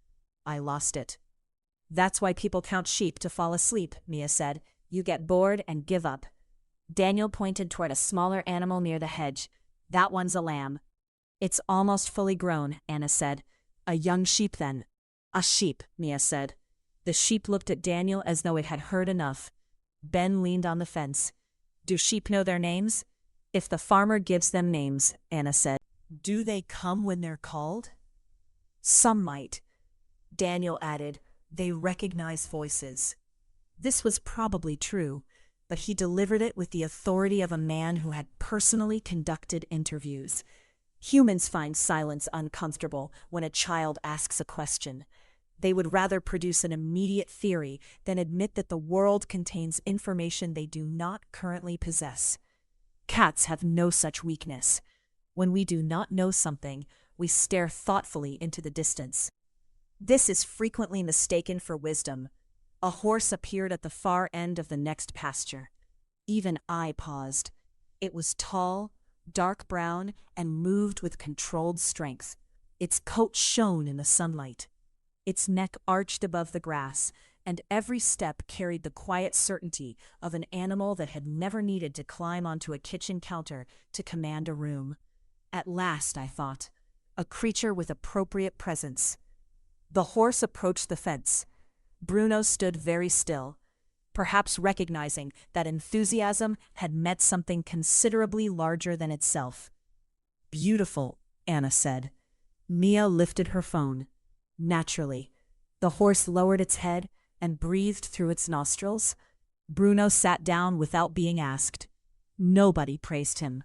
I lost it. "That's why people count sheep to fall asleep," Mia said. "You get bored and give up." Daniel pointed toward a smaller animal near the hedge. "That one's a lamb." "It's almost fully grown," Anna said. "A young sheep then." "A sheep," Mia said. The sheep looked at Daniel as though it had heard enough. Ben leaned on the fence. "Do sheep know their names?" "If the farmer gives them names," Anna said. "Do they come when they're called?" "Some might." Daniel added, "They recognize voices." This was probably true, but he delivered it with the authority of a man who had personally conducted interviews. Humans find silence uncomfortable when a child asks a question. They would rather produce an immediate theory than admit that the world contains information they do not currently possess. Cats have no such weakness. When we do not know something, we stare thoughtfully into the distance. This is frequently mistaken for wisdom. A horse appeared at the far end of the next pasture. Even I paused. It was tall, dark brown, and moved with controlled strength. Its coat shone in the sunlight. Its neck arched above the grass, and every step carried the quiet certainty of an animal that had never needed to climb onto a kitchen counter to command a room. At last, I thought, a creature with appropriate presence. The horse approached the fence. Bruno stood very still, perhaps recognizing that enthusiasm had met something considerably larger than itself. "Beautiful," Anna said. Mia lifted her phone. Naturally, the horse lowered its head and breathed through its nostrils. Bruno sat down without being asked. Nobody praised him.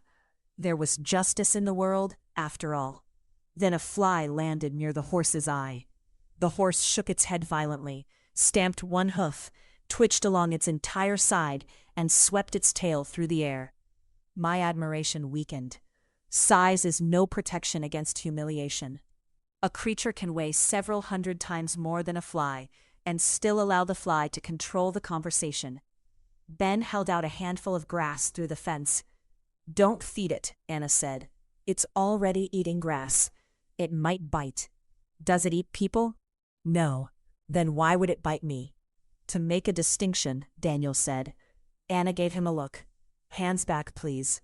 There was justice in the world, after all. Then a fly landed near the horse's eye. The horse shook its head violently, stamped one hoof, twitched along its entire side, and swept its tail through the air. My admiration weakened. Size is no protection against humiliation. A creature can weigh several hundred times more than a fly, and still allow the fly to control the conversation. Ben held out a handful of grass through the fence. "Don't feed it," Anna said. "It's already eating grass. It might bite." "Does it eat people?" "No." "Then why would it bite me?" "To make a distinction," Daniel said. Anna gave him a look. "Hands back, please."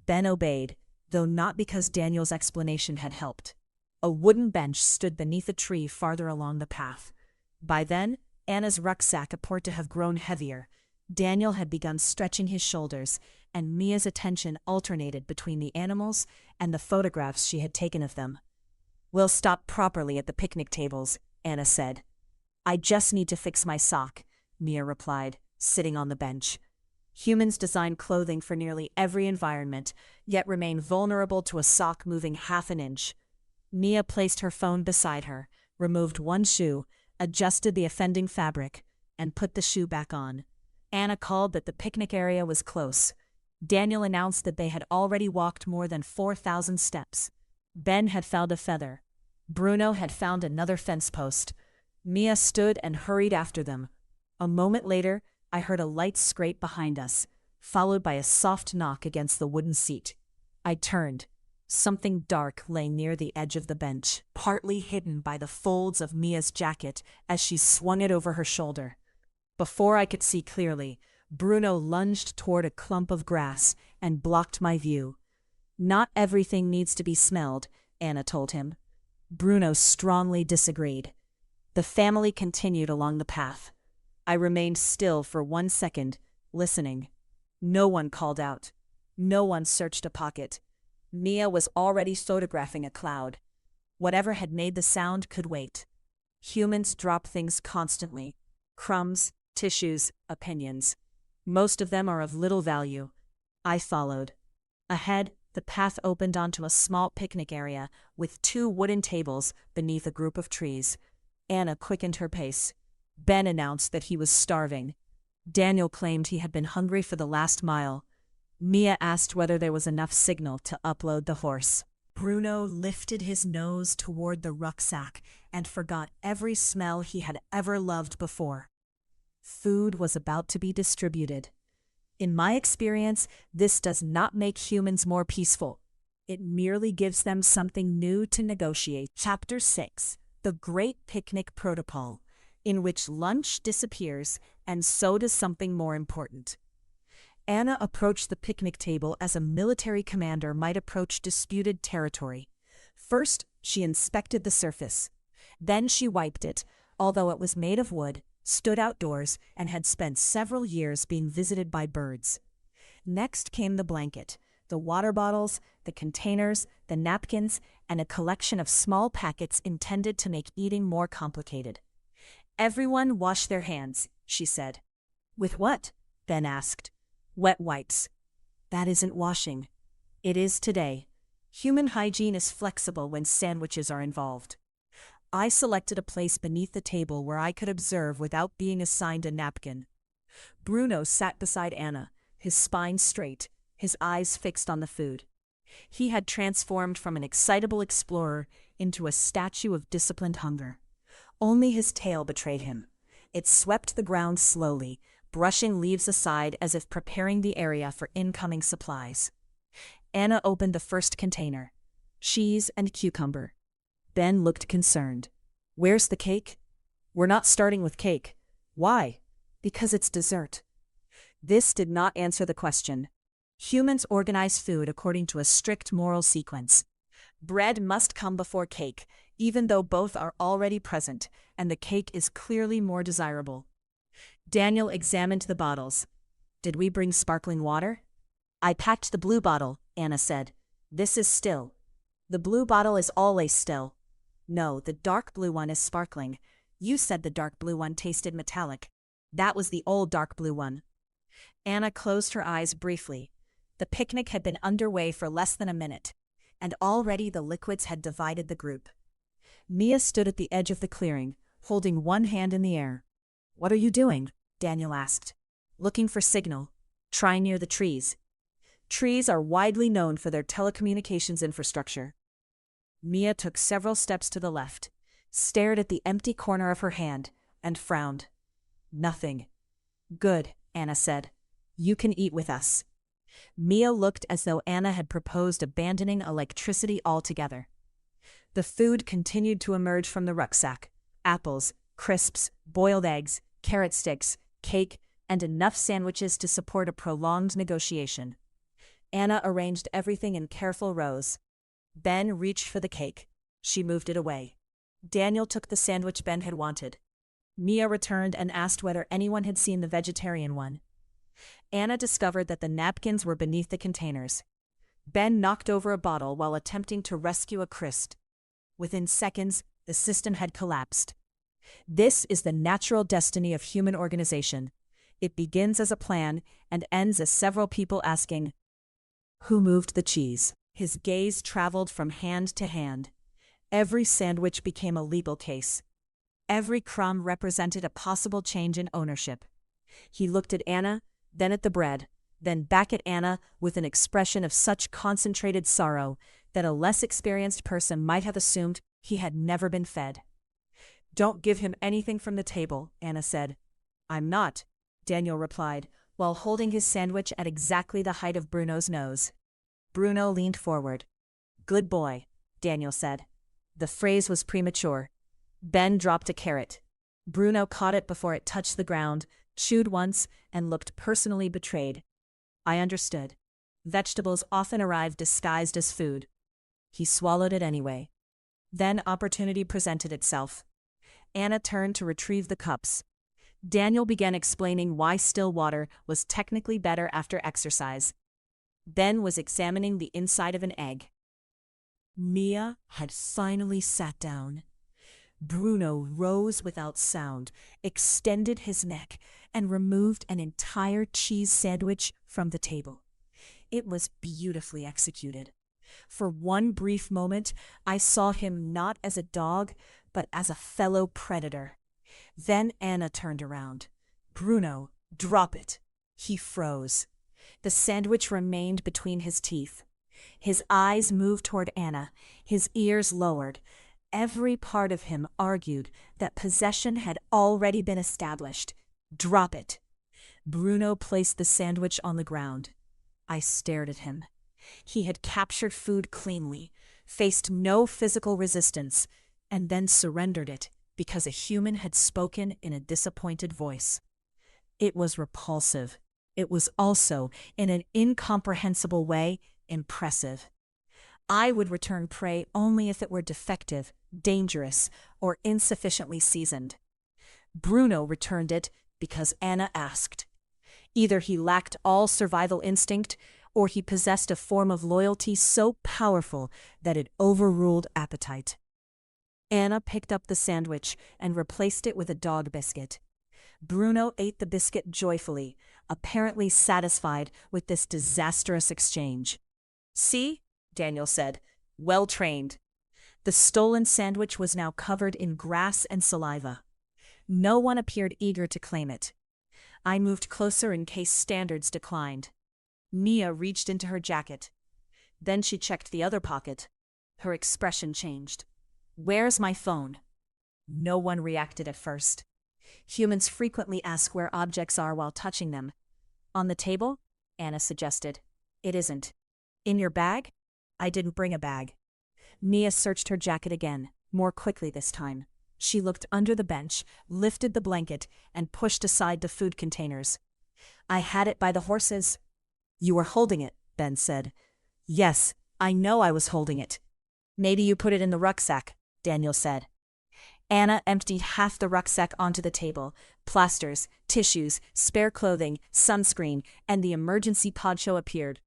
Ben obeyed, though not because Daniel's explanation had helped. A wooden bench stood beneath a tree farther along the path. By then, Anna's rucksack appeared to have grown heavier. Daniel had begun stretching his shoulders, and Mia's attention alternated between the animals and the photographs she had taken of them. "We'll stop properly at the picnic tables," Anna said. "I just need to fix my sock," Mia replied, sitting on the bench. Humans design clothing for nearly every environment, yet remain vulnerable to a sock moving half an inch. Mia placed her phone beside her, removed one shoe, adjusted the offending fabric, and put the shoe back on. Anna called that the picnic area was close. Daniel announced that they had already walked more than 4,000 steps. Ben had found a feather. Bruno had found another fence post. Mia stood and hurried after them. A moment later, I heard a light scrape behind us, followed by a soft knock against the wooden seat. I turned. Something dark lay near the edge of the bench, partly hidden by the folds of Mia's jacket as she swung it over her shoulder. Before I could see clearly, Bruno lunged toward a clump of grass and blocked my view. Not everything needs to be smelled, Anna told him. Bruno strongly disagreed. The family continued along the path. I remained still for 1 second, listening. No one called out. No one searched a pocket. Mia was already photographing a cloud. Whatever had made the sound could wait. Humans drop things constantly. Crumbs, tissues, opinions. Most of them are of little value. I followed. Ahead, the path opened onto a small picnic area with 2 wooden tables beneath a group of trees. Anna quickened her pace. Ben announced that he was starving. Daniel claimed he had been hungry for the last mile. Mia asked whether there was enough signal to upload the horse. Bruno lifted his nose toward the rucksack and forgot every smell he had ever loved before. Food was about to be distributed. In my experience, this does not make humans more peaceful. It merely gives them something new to negotiate. Chapter 6: The Great Picnic Protocol, in which lunch disappears and so does something more important. Anna approached the picnic table as a military commander might approach disputed territory. First, she inspected the surface. Then she wiped it, although it was made of wood, stood outdoors, and had spent several years being visited by birds. Next came the blanket, the water bottles, the containers, the napkins, and a collection of small packets intended to make eating more complicated. "Everyone wash their hands," she said. "With what?" Ben asked. "Wet wipes." "That isn't washing." "It is today. Human hygiene is flexible when sandwiches are involved." I selected a place beneath the table where I could observe without being assigned a napkin. Bruno sat beside Anna, his spine straight, his eyes fixed on the food. He had transformed from an excitable explorer into a statue of disciplined hunger. Only his tail betrayed him. It swept the ground slowly, brushing leaves aside as if preparing the area for incoming supplies. Anna opened the first container. Cheese and cucumber. Ben looked concerned. "Where's the cake?" "We're not starting with cake." "Why?" "Because it's dessert." This did not answer the question. Humans organize food according to a strict moral sequence. Bread must come before cake, even though both are already present, and the cake is clearly more desirable. Daniel examined the bottles. "Did we bring sparkling water?" "I packed the blue bottle," Anna said. "This is still." "The blue bottle is always still." "No, the dark blue one is sparkling. You said the dark blue one tasted metallic." "That was the old dark blue one." Anna closed her eyes briefly. The picnic had been underway for less than a minute, and already the liquids had divided the group. Mia stood at the edge of the clearing, holding one hand in the air. "What are you doing?" Daniel asked. "Looking for signal. Try near the trees." Trees are widely known for their telecommunications infrastructure. Mia took several steps to the left, stared at the empty corner of her hand, and frowned. "Nothing." "Good," Anna said. "You can eat with us." Mia looked as though Anna had proposed abandoning electricity altogether. The food continued to emerge from the rucksack: apples, crisps, boiled eggs, carrot sticks, cake, and enough sandwiches to support a prolonged negotiation. Anna arranged everything in careful rows. Ben reached for the cake. She moved it away. Daniel took the sandwich Ben had wanted. Mia returned and asked whether anyone had seen the vegetarian one. Anna discovered that the napkins were beneath the containers. Ben knocked over a bottle while attempting to rescue a crisp. Within seconds, the system had collapsed. This is the natural destiny of human organization. It begins as a plan and ends as several people asking, "Who moved the cheese?" His gaze traveled from hand to hand. Every sandwich became a legal case. Every crumb represented a possible change in ownership. He looked at Anna, then at the bread, then back at Anna with an expression of such concentrated sorrow that a less experienced person might have assumed he had never been fed. "Don't give him anything from the table," Anna said. "I'm not," Daniel replied, while holding his sandwich at exactly the height of Bruno's nose. Bruno leaned forward. "Good boy," Daniel said. The phrase was premature. Ben dropped a carrot. Bruno caught it before it touched the ground, chewed once, and looked personally betrayed. I understood. Vegetables often arrive disguised as food. He swallowed it anyway. Then opportunity presented itself. Anna turned to retrieve the cups. Daniel began explaining why still water was technically better after exercise. Ben was examining the inside of an egg. Mia had finally sat down. Bruno rose without sound, extended his neck, and removed an entire cheese sandwich from the table. It was beautifully executed. For one brief moment, I saw him not as a dog, but as a fellow predator. Then Anna turned around. "Bruno, drop it." He froze. The sandwich remained between his teeth. His eyes moved toward Anna, his ears lowered. Every part of him argued that possession had already been established. "Drop it." Bruno placed the sandwich on the ground. I stared at him. He had captured food cleanly, faced no physical resistance, and then surrendered it because a human had spoken in a disappointed voice. It was repulsive. It was also, in an incomprehensible way, impressive. I would return prey only if it were defective, dangerous, or insufficiently seasoned. Bruno returned it because Anna asked. Either he lacked all survival instinct, or he possessed a form of loyalty so powerful that it overruled appetite. Anna picked up the sandwich and replaced it with a dog biscuit. Bruno ate the biscuit joyfully, apparently satisfied with this disastrous exchange. "See?" Daniel said. "Well trained." The stolen sandwich was now covered in grass and saliva. No one appeared eager to claim it. I moved closer in case standards declined. Mia reached into her jacket. Then she checked the other pocket. Her expression changed. "Where's my phone?" No one reacted at first. Humans frequently ask where objects are while touching them. "On the table?" Anna suggested. "It isn't." "In your bag?" "I didn't bring a bag." Mia searched her jacket again, more quickly this time. She looked under the bench, lifted the blanket, and pushed aside the food containers. "I had it by the horses." "You were holding it," Ben said. "Yes, I know I was holding it." "Maybe you put it in the rucksack," Daniel said. Anna emptied half the rucksack onto the table. Plasters, tissues, spare clothing, sunscreen, and the emergency poncho appeared.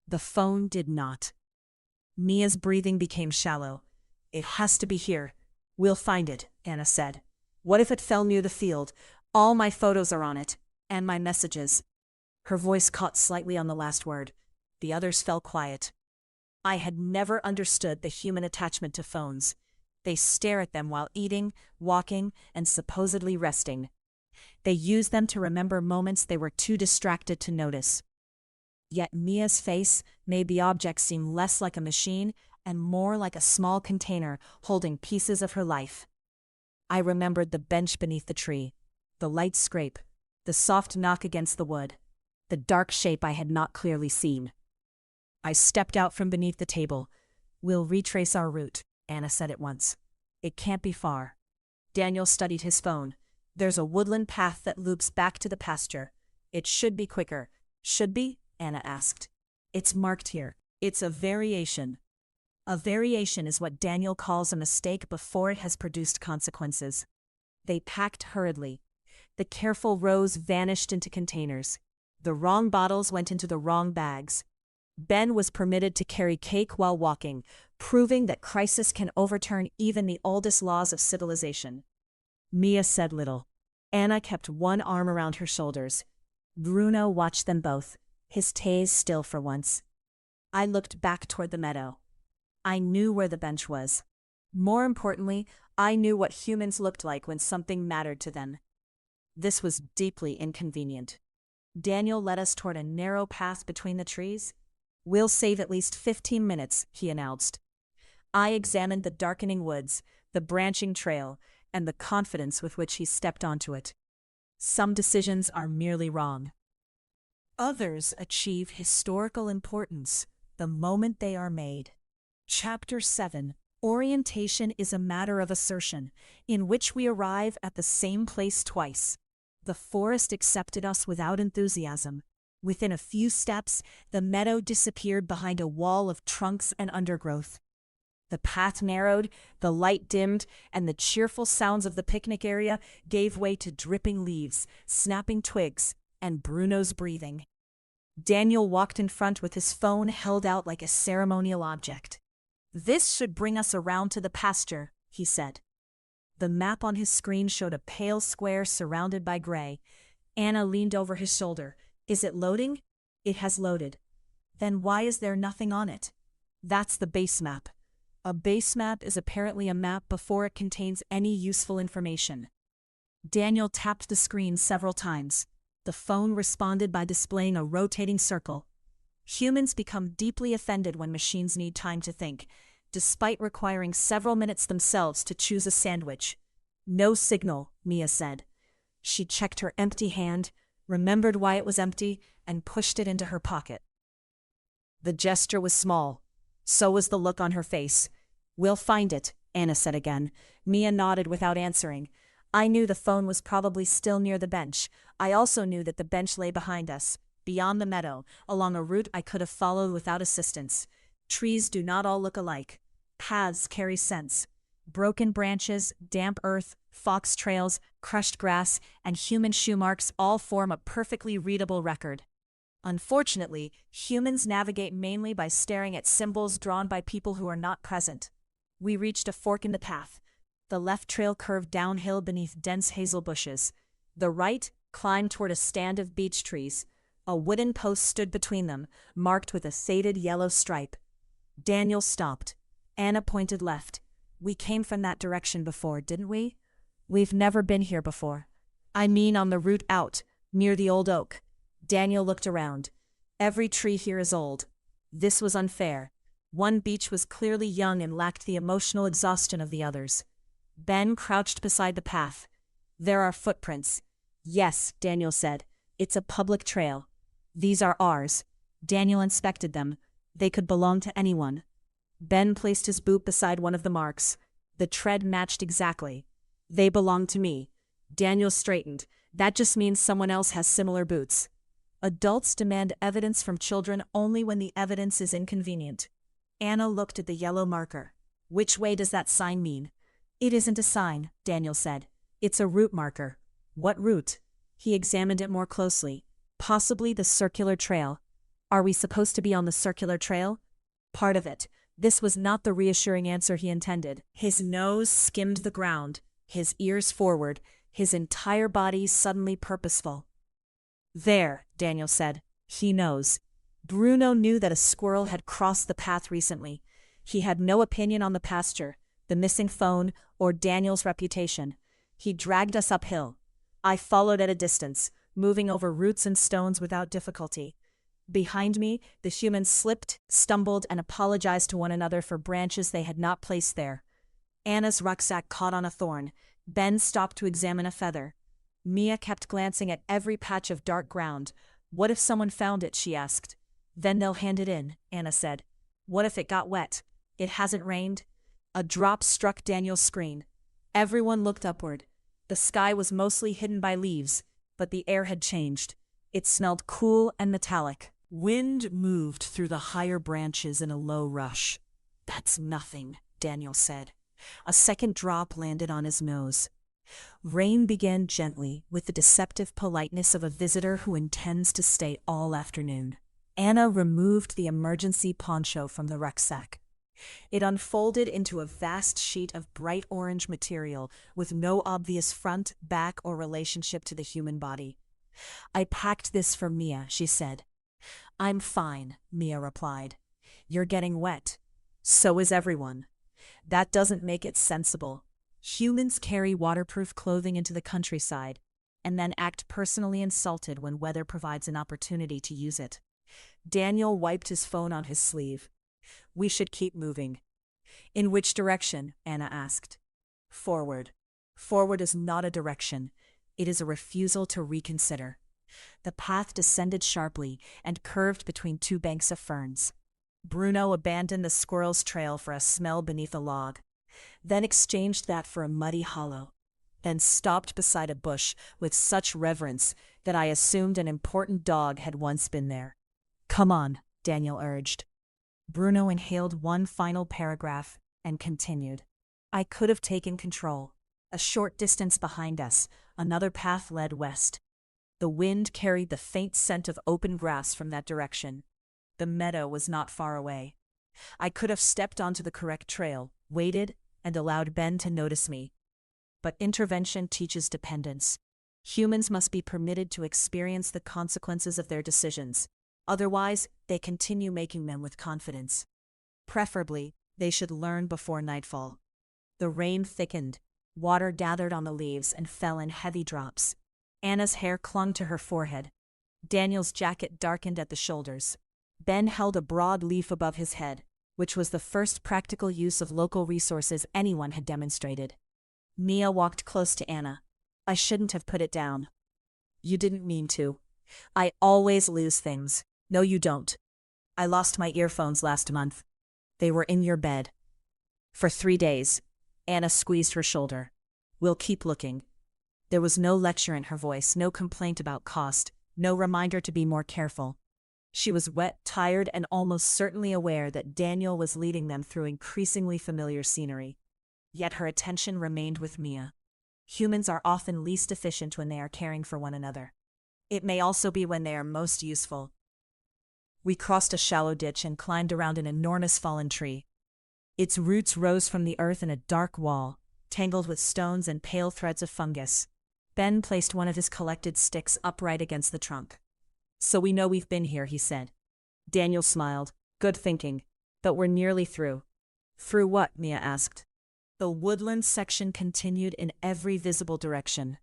The phone did not. Mia's breathing became shallow. "It has to be here. We'll find it," Anna said. "What if it fell near the field? All my photos are on it, and my messages." Her voice caught slightly on the last word. The others fell quiet. I had never understood the human attachment to phones. They stare at them while eating, walking, and supposedly resting. They use them to remember moments they were too distracted to notice. Yet Mia's face made the object seem less like a machine and more like a small container holding pieces of her life. I remembered the bench beneath the tree, the light scrape, the soft knock against the wood, the dark shape I had not clearly seen. I stepped out from beneath the table. "We'll retrace our route," Anna said at once. "It can't be far." Daniel studied his phone. "There's a woodland path that loops back to the pasture. It should be quicker." "Should be?" Anna asked. "It's marked here. It's a variation." A variation is what Daniel calls a mistake before it has produced consequences. They packed hurriedly. The careful rows vanished into containers. The wrong bottles went into the wrong bags. Ben was permitted to carry cake while walking, proving that crisis can overturn even the oldest laws of civilization. Mia said little. Anna kept one arm around her shoulders. Bruno watched them both, his gaze still for once. I looked back toward the meadow. I knew where the bench was. More importantly, I knew what humans looked like when something mattered to them. This was deeply inconvenient. Daniel led us toward a narrow path between the trees. "We'll save at least 15 minutes, he announced. I examined the darkening woods, the branching trail, and the confidence with which he stepped onto it. Some decisions are merely wrong. Others achieve historical importance, the moment they are made. Chapter 7. Orientation is a matter of assertion, in which we arrive at the same place twice. The forest accepted us without enthusiasm. Within a few steps, the meadow disappeared behind a wall of trunks and undergrowth. The path narrowed, the light dimmed, and the cheerful sounds of the picnic area gave way to dripping leaves, snapping twigs, and Bruno's breathing. Daniel walked in front with his phone held out like a ceremonial object. "This should bring us around to the pasture," he said. The map on his screen showed a pale square surrounded by gray. Anna leaned over his shoulder. "Is it loading?" "It has loaded." "Then why is there nothing on it?" "That's the base map." A base map is apparently a map before it contains any useful information. Daniel tapped the screen several times. The phone responded by displaying a rotating circle. Humans become deeply offended when machines need time to think, despite requiring several minutes themselves to choose a sandwich. "No signal," Mia said. She checked her empty hand, remembered why it was empty, and pushed it into her pocket. The gesture was small. So was the look on her face. "We'll find it," Anna said again. Mia nodded without answering. I knew the phone was probably still near the bench. I also knew that the bench lay behind us, beyond the meadow, along a route I could have followed without assistance. Trees do not all look alike. Paths carry scents. Broken branches, damp earth, fox trails, crushed grass, and human shoe marks all form a perfectly readable record. Unfortunately, humans navigate mainly by staring at symbols drawn by people who are not present. We reached a fork in the path. The left trail curved downhill beneath dense hazel bushes. The right climbed toward a stand of beech trees. A wooden post stood between them, marked with a faded yellow stripe. Daniel stopped. Anna pointed left. "We came from that direction before, didn't we?" "We've never been here before." "I mean on the route out, near the old oak." Daniel looked around. "Every tree here is old." This was unfair. One beech was clearly young and lacked the emotional exhaustion of the others. Ben crouched beside the path. "There are footprints." "Yes," Daniel said. "It's a public trail." "These are ours." Daniel inspected them. They could belong to anyone. Ben placed his boot beside one of the marks. The tread matched exactly. "They belong to me." Daniel straightened. "That just means someone else has similar boots." Adults demand evidence from children only when the evidence is inconvenient. Anna looked at the yellow marker. "Which way does that sign mean?" "It isn't a sign," Daniel said. "It's a route marker." "What route?" He examined it more closely. "Possibly the circular trail." "Are we supposed to be on the circular trail?" "Part of it." This was not the reassuring answer he intended. His nose skimmed the ground, his ears forward, his entire body suddenly purposeful. "There," Daniel said. "He knows." Bruno knew that a squirrel had crossed the path recently. He had no opinion on the pasture, the missing phone, or Daniel's reputation. He dragged us uphill. I followed at a distance, moving over roots and stones without difficulty. Behind me, the humans slipped, stumbled, and apologized to one another for branches they had not placed there. Anna's rucksack caught on a thorn. Ben stopped to examine a feather. Mia kept glancing at every patch of dark ground. "What if someone found it?" she asked. "Then they'll hand it in," Anna said. "What if it got wet?" "It hasn't rained." A drop struck Daniel's screen. Everyone looked upward. The sky was mostly hidden by leaves, but the air had changed. It smelled cool and metallic. Wind moved through the higher branches in a low rush. "That's nothing," Daniel said. A second drop landed on his nose. Rain began gently, with the deceptive politeness of a visitor who intends to stay all afternoon. Anna removed the emergency poncho from the rucksack. It unfolded into a vast sheet of bright orange material with no obvious front, back, or relationship to the human body. "I packed this for Mia," she said. "I'm fine," Mia replied. "You're getting wet." "So is everyone." "That doesn't make it sensible." Humans carry waterproof clothing into the countryside, and then act personally insulted when weather provides an opportunity to use it. Daniel wiped his phone on his sleeve. "We should keep moving." "In which direction?" Anna asked. "Forward." Forward is not a direction. It is a refusal to reconsider. The path descended sharply and curved between two banks of ferns. Bruno abandoned the squirrel's trail for a smell beneath a log, then exchanged that for a muddy hollow, then stopped beside a bush with such reverence that I assumed an important dog had once been there. "Come on," Daniel urged. Bruno inhaled one final paragraph and continued. I could have taken control. A short distance behind us, another path led west. The wind carried the faint scent of open grass from that direction. The meadow was not far away. I could have stepped onto the correct trail, waited, and allowed Ben to notice me. But intervention teaches dependence. Humans must be permitted to experience the consequences of their decisions. Otherwise, they continue making them with confidence. Preferably, they should learn before nightfall. The rain thickened, water gathered on the leaves and fell in heavy drops. Anna's hair clung to her forehead. Daniel's jacket darkened at the shoulders. Ben held a broad leaf above his head, which was the first practical use of local resources anyone had demonstrated. Mia walked close to Anna. I shouldn't have put it down. You didn't mean to. I always lose things. No, you don't. I lost my earphones last month. They were in your bed. For 3 days. Anna squeezed her shoulder. We'll keep looking. There was no lecture in her voice, no complaint about cost, no reminder to be more careful. She was wet, tired, and almost certainly aware that Daniel was leading them through increasingly familiar scenery. Yet her attention remained with Mia. Humans are often least efficient when they are caring for one another. It may also be when they are most useful. We crossed a shallow ditch and climbed around an enormous fallen tree. Its roots rose from the earth in a dark wall, tangled with stones and pale threads of fungus. Ben placed one of his collected sticks upright against the trunk. So we know we've been here, he said. Daniel smiled. Good thinking. But we're nearly through. Through what? Mia asked. The woodland section continued in every visible direction.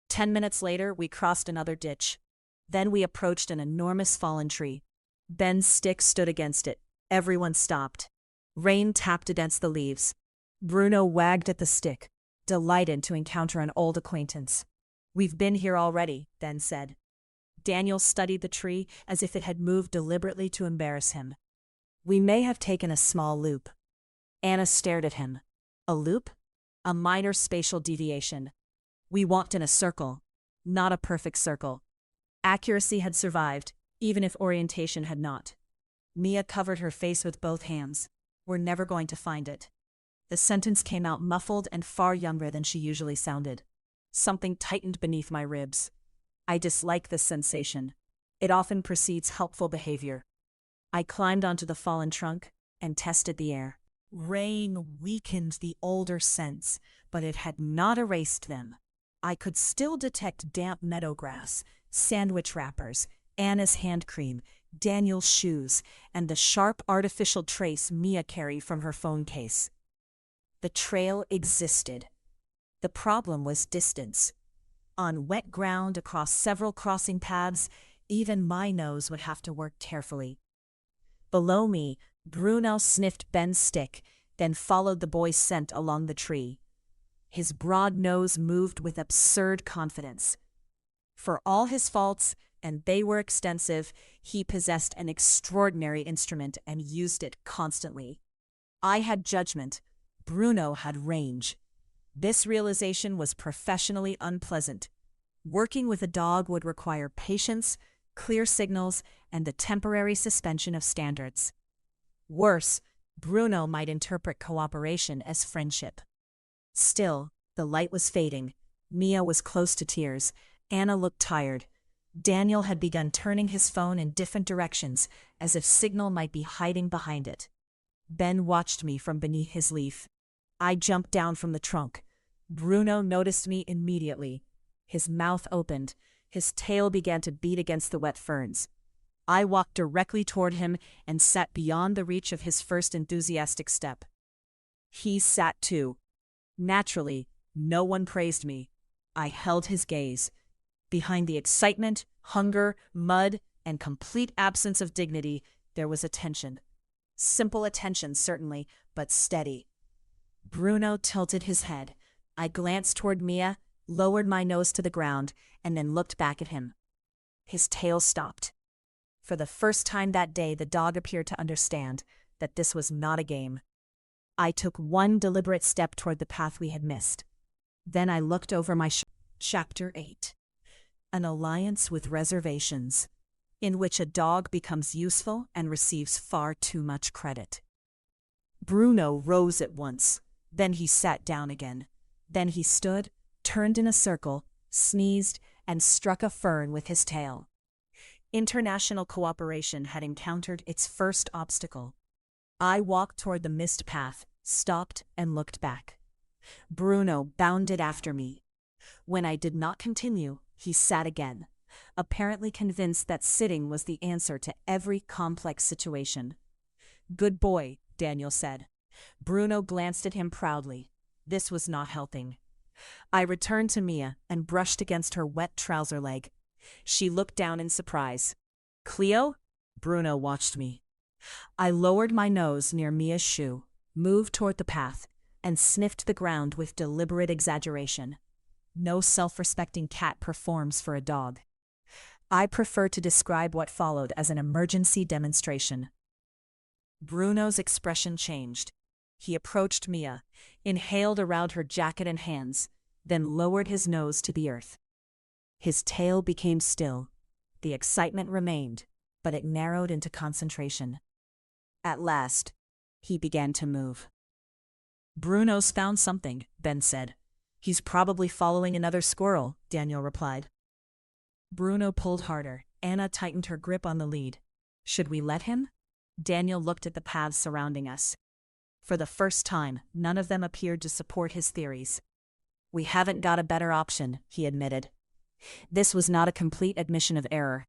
10 minutes later, we crossed another ditch. Then we approached an enormous fallen tree. Ben's stick stood against it. Everyone stopped. Rain tapped against the leaves. Bruno wagged at the stick, delighted to encounter an old acquaintance. We've been here already, Ben said. Daniel studied the tree as if it had moved deliberately to embarrass him. We may have taken a small loop. Anna stared at him. A loop? A minor spatial deviation. We walked in a circle, not a perfect circle. Accuracy had survived, even if orientation had not. Mia covered her face with both hands. We're never going to find it. The sentence came out muffled and far younger than she usually sounded. Something tightened beneath my ribs. I dislike this sensation. It often precedes helpful behavior. I climbed onto the fallen trunk and tested the air. Rain weakened the older scents, but it had not erased them. I could still detect damp meadow grass, sandwich wrappers, Anna's hand cream, Daniel's shoes, and the sharp artificial trace Mia carried from her phone case. The trail existed. The problem was distance. On wet ground across several crossing paths, even my nose would have to work carefully. Below me, Bruno sniffed Ben's stick, then followed the boy's scent along the tree. His broad nose moved with absurd confidence. For all his faults, and they were extensive, he possessed an extraordinary instrument and used it constantly. I had judgment. Bruno had range. This realization was professionally unpleasant. Working with a dog would require patience, clear signals, and the temporary suspension of standards. Worse, Bruno might interpret cooperation as friendship. Still, the light was fading. Mia was close to tears. Anna looked tired. Daniel had begun turning his phone in different directions, as if signal might be hiding behind it. Ben watched me from beneath his leaf. I jumped down from the trunk. Bruno noticed me immediately. His mouth opened. His tail began to beat against the wet ferns. I walked directly toward him and sat beyond the reach of his first enthusiastic step. He sat too. Naturally, no one praised me. I held his gaze. Behind the excitement, hunger, mud, and complete absence of dignity, there was attention. Simple attention, certainly, but steady. Bruno tilted his head. I glanced toward Mia, lowered my nose to the ground, and then looked back at him. His tail stopped. For the first time that day, the dog appeared to understand that this was not a game. I took one deliberate step toward the path we had missed. Then I looked over my Chapter 8. An Alliance with Reservations, in which a dog becomes useful and receives far too much credit. Bruno rose at once. Then he sat down again. Then he stood, turned in a circle, sneezed, and struck a fern with his tail. International cooperation had encountered its first obstacle. I walked toward the mist path, stopped, and looked back. Bruno bounded after me. When I did not continue, he sat again, apparently convinced that sitting was the answer to every complex situation. "Good boy," Daniel said. Bruno glanced at him proudly. This was not helping. I returned to Mia and brushed against her wet trouser leg. She looked down in surprise. "Cleo?" Bruno watched me. I lowered my nose near Mia's shoe, moved toward the path, and sniffed the ground with deliberate exaggeration. No self-respecting cat performs for a dog. I prefer to describe what followed as an emergency demonstration. Bruno's expression changed. He approached Mia, inhaled around her jacket and hands, then lowered his nose to the earth. His tail became still. The excitement remained, but it narrowed into concentration. At last, he began to move. "Bruno's found something," Ben said. "He's probably following another squirrel," Daniel replied. Bruno pulled harder. Anna tightened her grip on the lead. "Should we let him?" Daniel looked at the paths surrounding us. For the first time, none of them appeared to support his theories. "We haven't got a better option," he admitted. This was not a complete admission of error,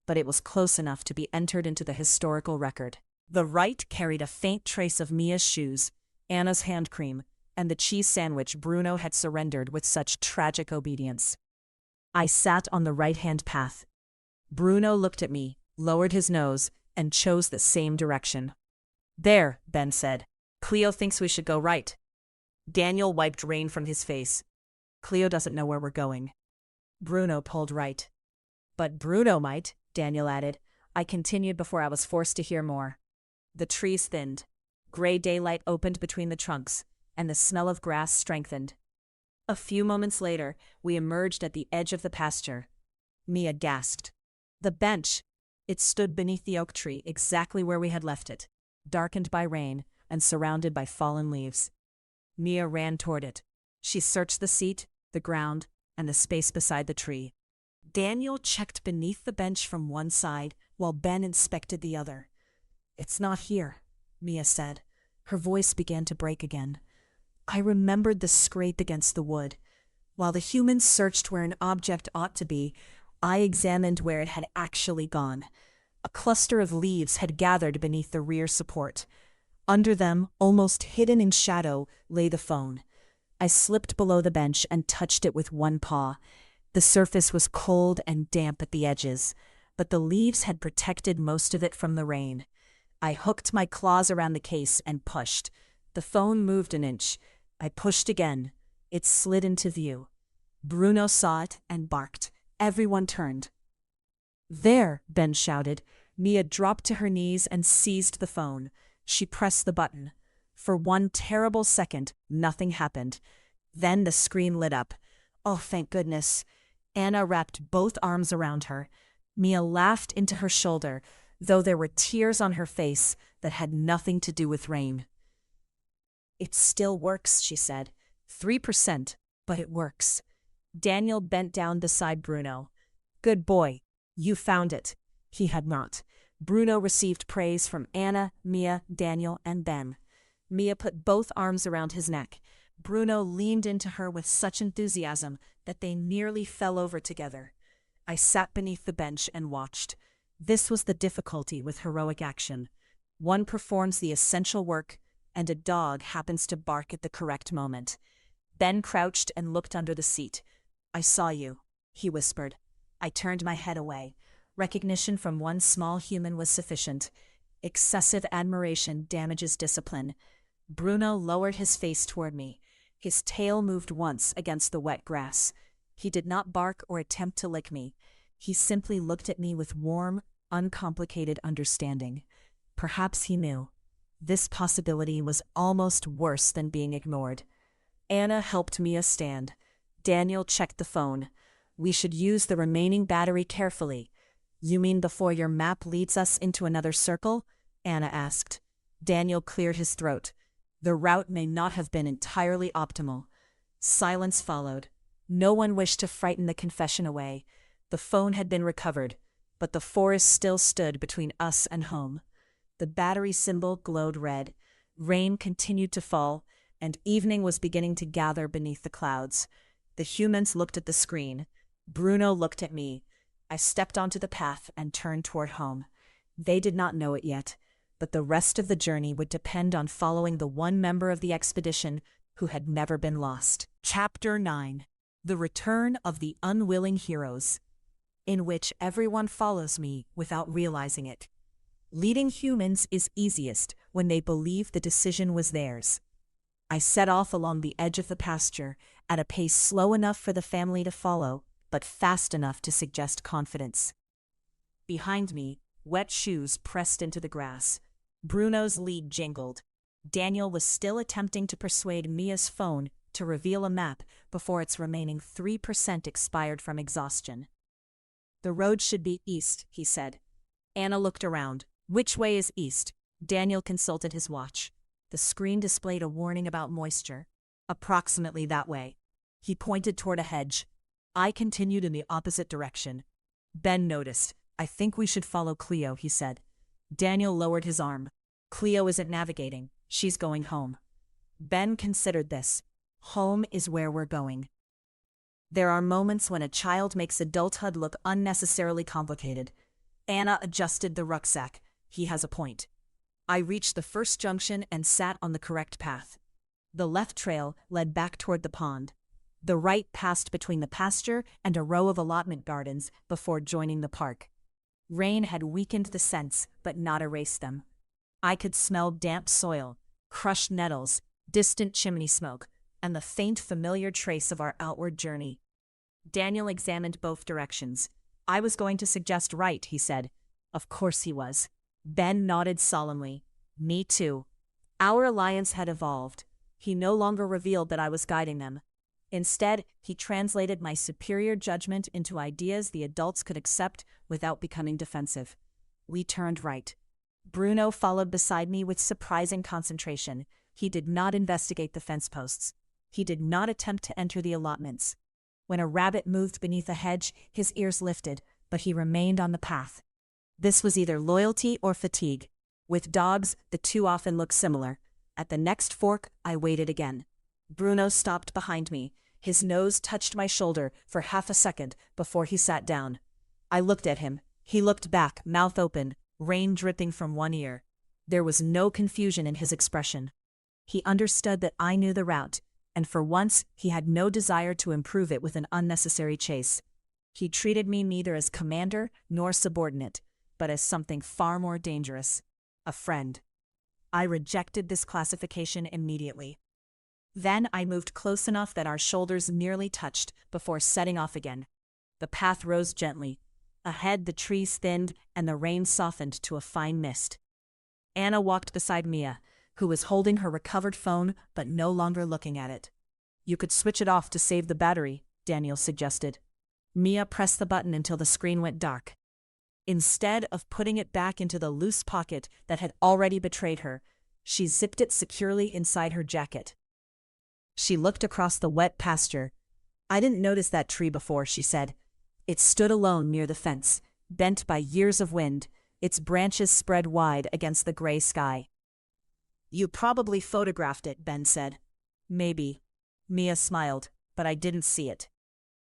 but it was close enough to be entered into the historical record. The right carried a faint trace of Mia's shoes, Anna's hand cream, and the cheese sandwich Bruno had surrendered with such tragic obedience. I sat on the right-hand path. Bruno looked at me, lowered his nose, and chose the same direction. "There," Ben said. "Cleo thinks we should go right." Daniel wiped rain from his face. "Cleo doesn't know where we're going." Bruno pulled right. "But Bruno might," Daniel added. I continued before I was forced to hear more. The trees thinned. Gray daylight opened between the trunks, and the smell of grass strengthened. A few moments later, we emerged at the edge of the pasture. Mia gasped. The bench! It stood beneath the oak tree exactly where we had left it, darkened by rain and surrounded by fallen leaves. Mia ran toward it. She searched the seat, the ground, and the space beside the tree. Daniel checked beneath the bench from one side, while Ben inspected the other. "It's not here," Mia said. Her voice began to break again. I remembered the scrape against the wood. While the humans searched where an object ought to be, I examined where it had actually gone. A cluster of leaves had gathered beneath the rear support. Under them, almost hidden in shadow, lay the phone. I slipped below the bench and touched it with one paw. The surface was cold and damp at the edges, but the leaves had protected most of it from the rain. I hooked my claws around the case and pushed. The phone moved an inch. I pushed again. It slid into view. Bruno saw it and barked. Everyone turned. "There!" Ben shouted. Mia dropped to her knees and seized the phone. She pressed the button. For one terrible second, nothing happened. Then the screen lit up. Oh, thank goodness. Anna wrapped both arms around her. Mia laughed into her shoulder, though there were tears on her face that had nothing to do with rain. "It still works," she said. 3%, but it works. Daniel bent down beside Bruno. "Good boy. You found it." He had not. Bruno received praise from Anna, Mia, Daniel, and Ben. Mia put both arms around his neck. Bruno leaned into her with such enthusiasm that they nearly fell over together. I sat beneath the bench and watched. This was the difficulty with heroic action. One performs the essential work, and a dog happens to bark at the correct moment. Ben crouched and looked under the seat. "I saw you," he whispered. I turned my head away. Recognition from one small human was sufficient. Excessive admiration damages discipline. Bruno lowered his face toward me. His tail moved once against the wet grass. He did not bark or attempt to lick me. He simply looked at me with warm, uncomplicated understanding. Perhaps he knew. This possibility was almost worse than being ignored. Anna helped Mia stand. Daniel checked the phone. We should use the remaining battery carefully. You mean before your map leads us into another circle? Anna asked. Daniel cleared his throat. The route may not have been entirely optimal. Silence followed. No one wished to frighten the confession away. The phone had been recovered, but the forest still stood between us and home. The battery symbol glowed red. Rain continued to fall, and evening was beginning to gather beneath the clouds. The humans looked at the screen. Bruno looked at me. I stepped onto the path and turned toward home. They did not know it yet, but the rest of the journey would depend on following the one member of the expedition who had never been lost. Chapter 9. The Return of the Unwilling Heroes, in which everyone follows me without realizing it. Leading humans is easiest when they believe the decision was theirs. I set off along the edge of the pasture at a pace slow enough for the family to follow, but fast enough to suggest confidence. Behind me, wet shoes pressed into the grass. Bruno's lead jingled. Daniel was still attempting to persuade Mia's phone to reveal a map before its remaining 3% expired from exhaustion. The road should be east, he said. Anna looked around. Which way is east? Daniel consulted his watch. The screen displayed a warning about moisture. Approximately that way. He pointed toward a hedge. I continued in the opposite direction. Ben noticed. I think we should follow Cleo, he said. Daniel lowered his arm. Cleo isn't navigating. She's going home. Ben considered this. Home is where we're going. There are moments when a child makes adulthood look unnecessarily complicated. Anna adjusted the rucksack. He has a point. I reached the first junction and sat on the correct path. The left trail led back toward the pond. The right passed between the pasture and a row of allotment gardens before joining the park. Rain had weakened the scents, but not erased them. I could smell damp soil, crushed nettles, distant chimney smoke, and the faint familiar trace of our outward journey. Daniel examined both directions. I was going to suggest right, he said. Of course he was. Ben nodded solemnly. Me too. Our alliance had evolved. He no longer revealed that I was guiding them. Instead, he translated my superior judgment into ideas the adults could accept without becoming defensive. We turned right. Bruno followed beside me with surprising concentration. He did not investigate the fence posts. He did not attempt to enter the allotments. When a rabbit moved beneath a hedge, his ears lifted, but he remained on the path. This was either loyalty or fatigue. With dogs, the two often look similar. At the next fork, I waited again. Bruno stopped behind me. His nose touched my shoulder for half a second before he sat down. I looked at him. He looked back, mouth open, rain dripping from one ear. There was no confusion in his expression. He understood that I knew the route, and for once he had no desire to improve it with an unnecessary chase. He treated me neither as commander nor subordinate, but as something far more dangerous, a friend. I rejected this classification immediately. Then I moved close enough that our shoulders nearly touched before setting off again. The path rose gently. Ahead the trees thinned and the rain softened to a fine mist. Anna walked beside Mia, who was holding her recovered phone but no longer looking at it. You could switch it off to save the battery, Daniel suggested. Mia pressed the button until the screen went dark. Instead of putting it back into the loose pocket that had already betrayed her, she zipped it securely inside her jacket. She looked across the wet pasture. I didn't notice that tree before, she said. It stood alone near the fence, bent by years of wind, its branches spread wide against the gray sky. You probably photographed it, Ben said. Maybe. Mia smiled, but I didn't see it.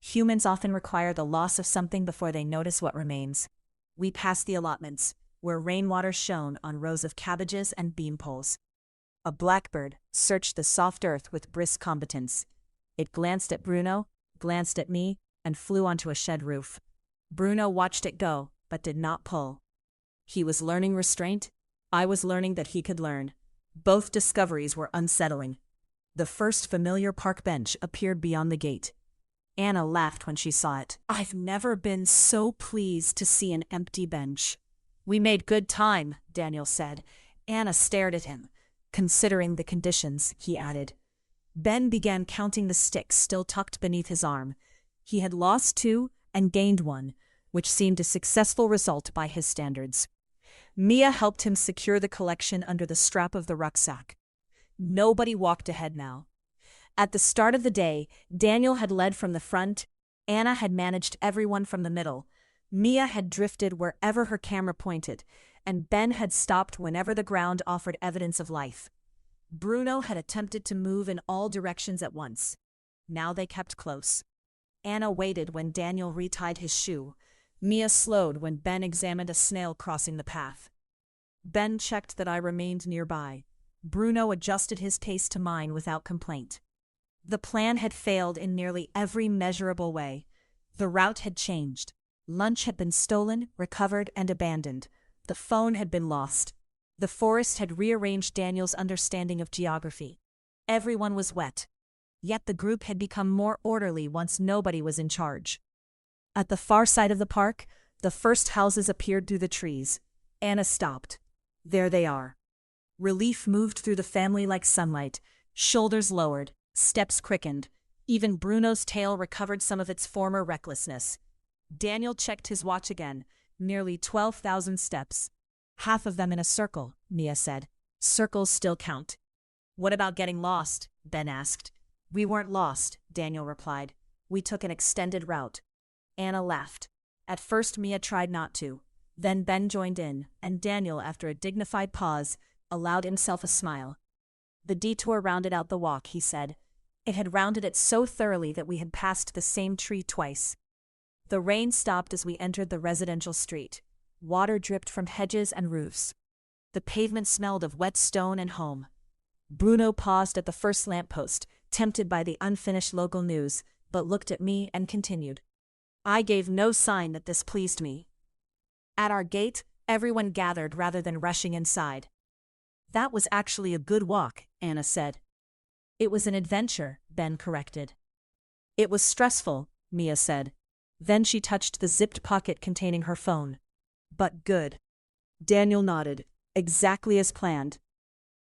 Humans often require the loss of something before they notice what remains. We passed the allotments, where rainwater shone on rows of cabbages and bean poles. A blackbird searched the soft earth with brisk competence. It glanced at Bruno, glanced at me, and flew onto a shed roof. Bruno watched it go, but did not pull. He was learning restraint. I was learning that he could learn. Both discoveries were unsettling. The first familiar park bench appeared beyond the gate. Anna laughed when she saw it. I've never been so pleased to see an empty bench. We made good time, Daniel said. Anna stared at him. Considering the conditions, he added. Ben began counting the sticks still tucked beneath his arm. He had lost 2 and gained 1, which seemed a successful result by his standards. Mia helped him secure the collection under the strap of the rucksack. Nobody walked ahead now. At the start of the day, Daniel had led from the front, Anna had managed everyone from the middle, Mia had drifted wherever her camera pointed, and Ben had stopped whenever the ground offered evidence of life. Bruno had attempted to move in all directions at once. Now they kept close. Anna waited when Daniel retied his shoe. Mia slowed when Ben examined a snail crossing the path. Ben checked that I remained nearby. Bruno adjusted his pace to mine without complaint. The plan had failed in nearly every measurable way. The route had changed. Lunch had been stolen, recovered, and abandoned. The phone had been lost. The forest had rearranged Daniel's understanding of geography. Everyone was wet. Yet the group had become more orderly once nobody was in charge. At the far side of the park, the first houses appeared through the trees. Anna stopped. There they are. Relief moved through the family like sunlight. Shoulders lowered, steps quickened. Even Bruno's tail recovered some of its former recklessness. Daniel checked his watch again. Nearly 12,000 steps. Half of them in a circle, Mia said. Circles still count. What about getting lost? Ben asked. We weren't lost, Daniel replied. We took an extended route. Anna laughed. At first Mia tried not to. Then Ben joined in, and Daniel, after a dignified pause, allowed himself a smile. The detour rounded out the walk, he said. It had rounded it so thoroughly that we had passed the same tree twice. The rain stopped as we entered the residential street. Water dripped from hedges and roofs. The pavement smelled of wet stone and home. Bruno paused at the first lamppost, tempted by the unfinished local news, but looked at me and continued. I gave no sign that this pleased me. At our gate, everyone gathered rather than rushing inside. That was actually a good walk, Anna said. It was an adventure, Ben corrected. It was stressful, Mia said. Then she touched the zipped pocket containing her phone. But good. Daniel nodded. Exactly as planned.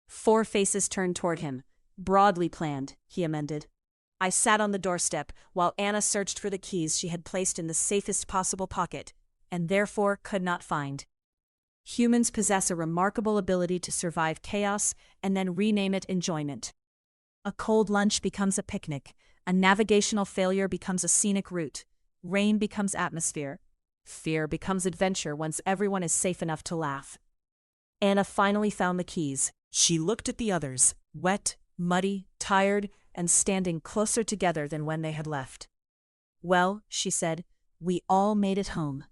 4 faces turned toward him. Broadly planned, he amended. I sat on the doorstep while Anna searched for the keys she had placed in the safest possible pocket, and therefore could not find. Humans possess a remarkable ability to survive chaos and then rename it enjoyment. A cold lunch becomes a picnic. A navigational failure becomes a scenic route. Rain becomes atmosphere. Fear becomes adventure once everyone is safe enough to laugh. Anna finally found the keys. She looked at the others, wet, muddy, tired, and standing closer together than when they had left. Well, she said, we all made it home.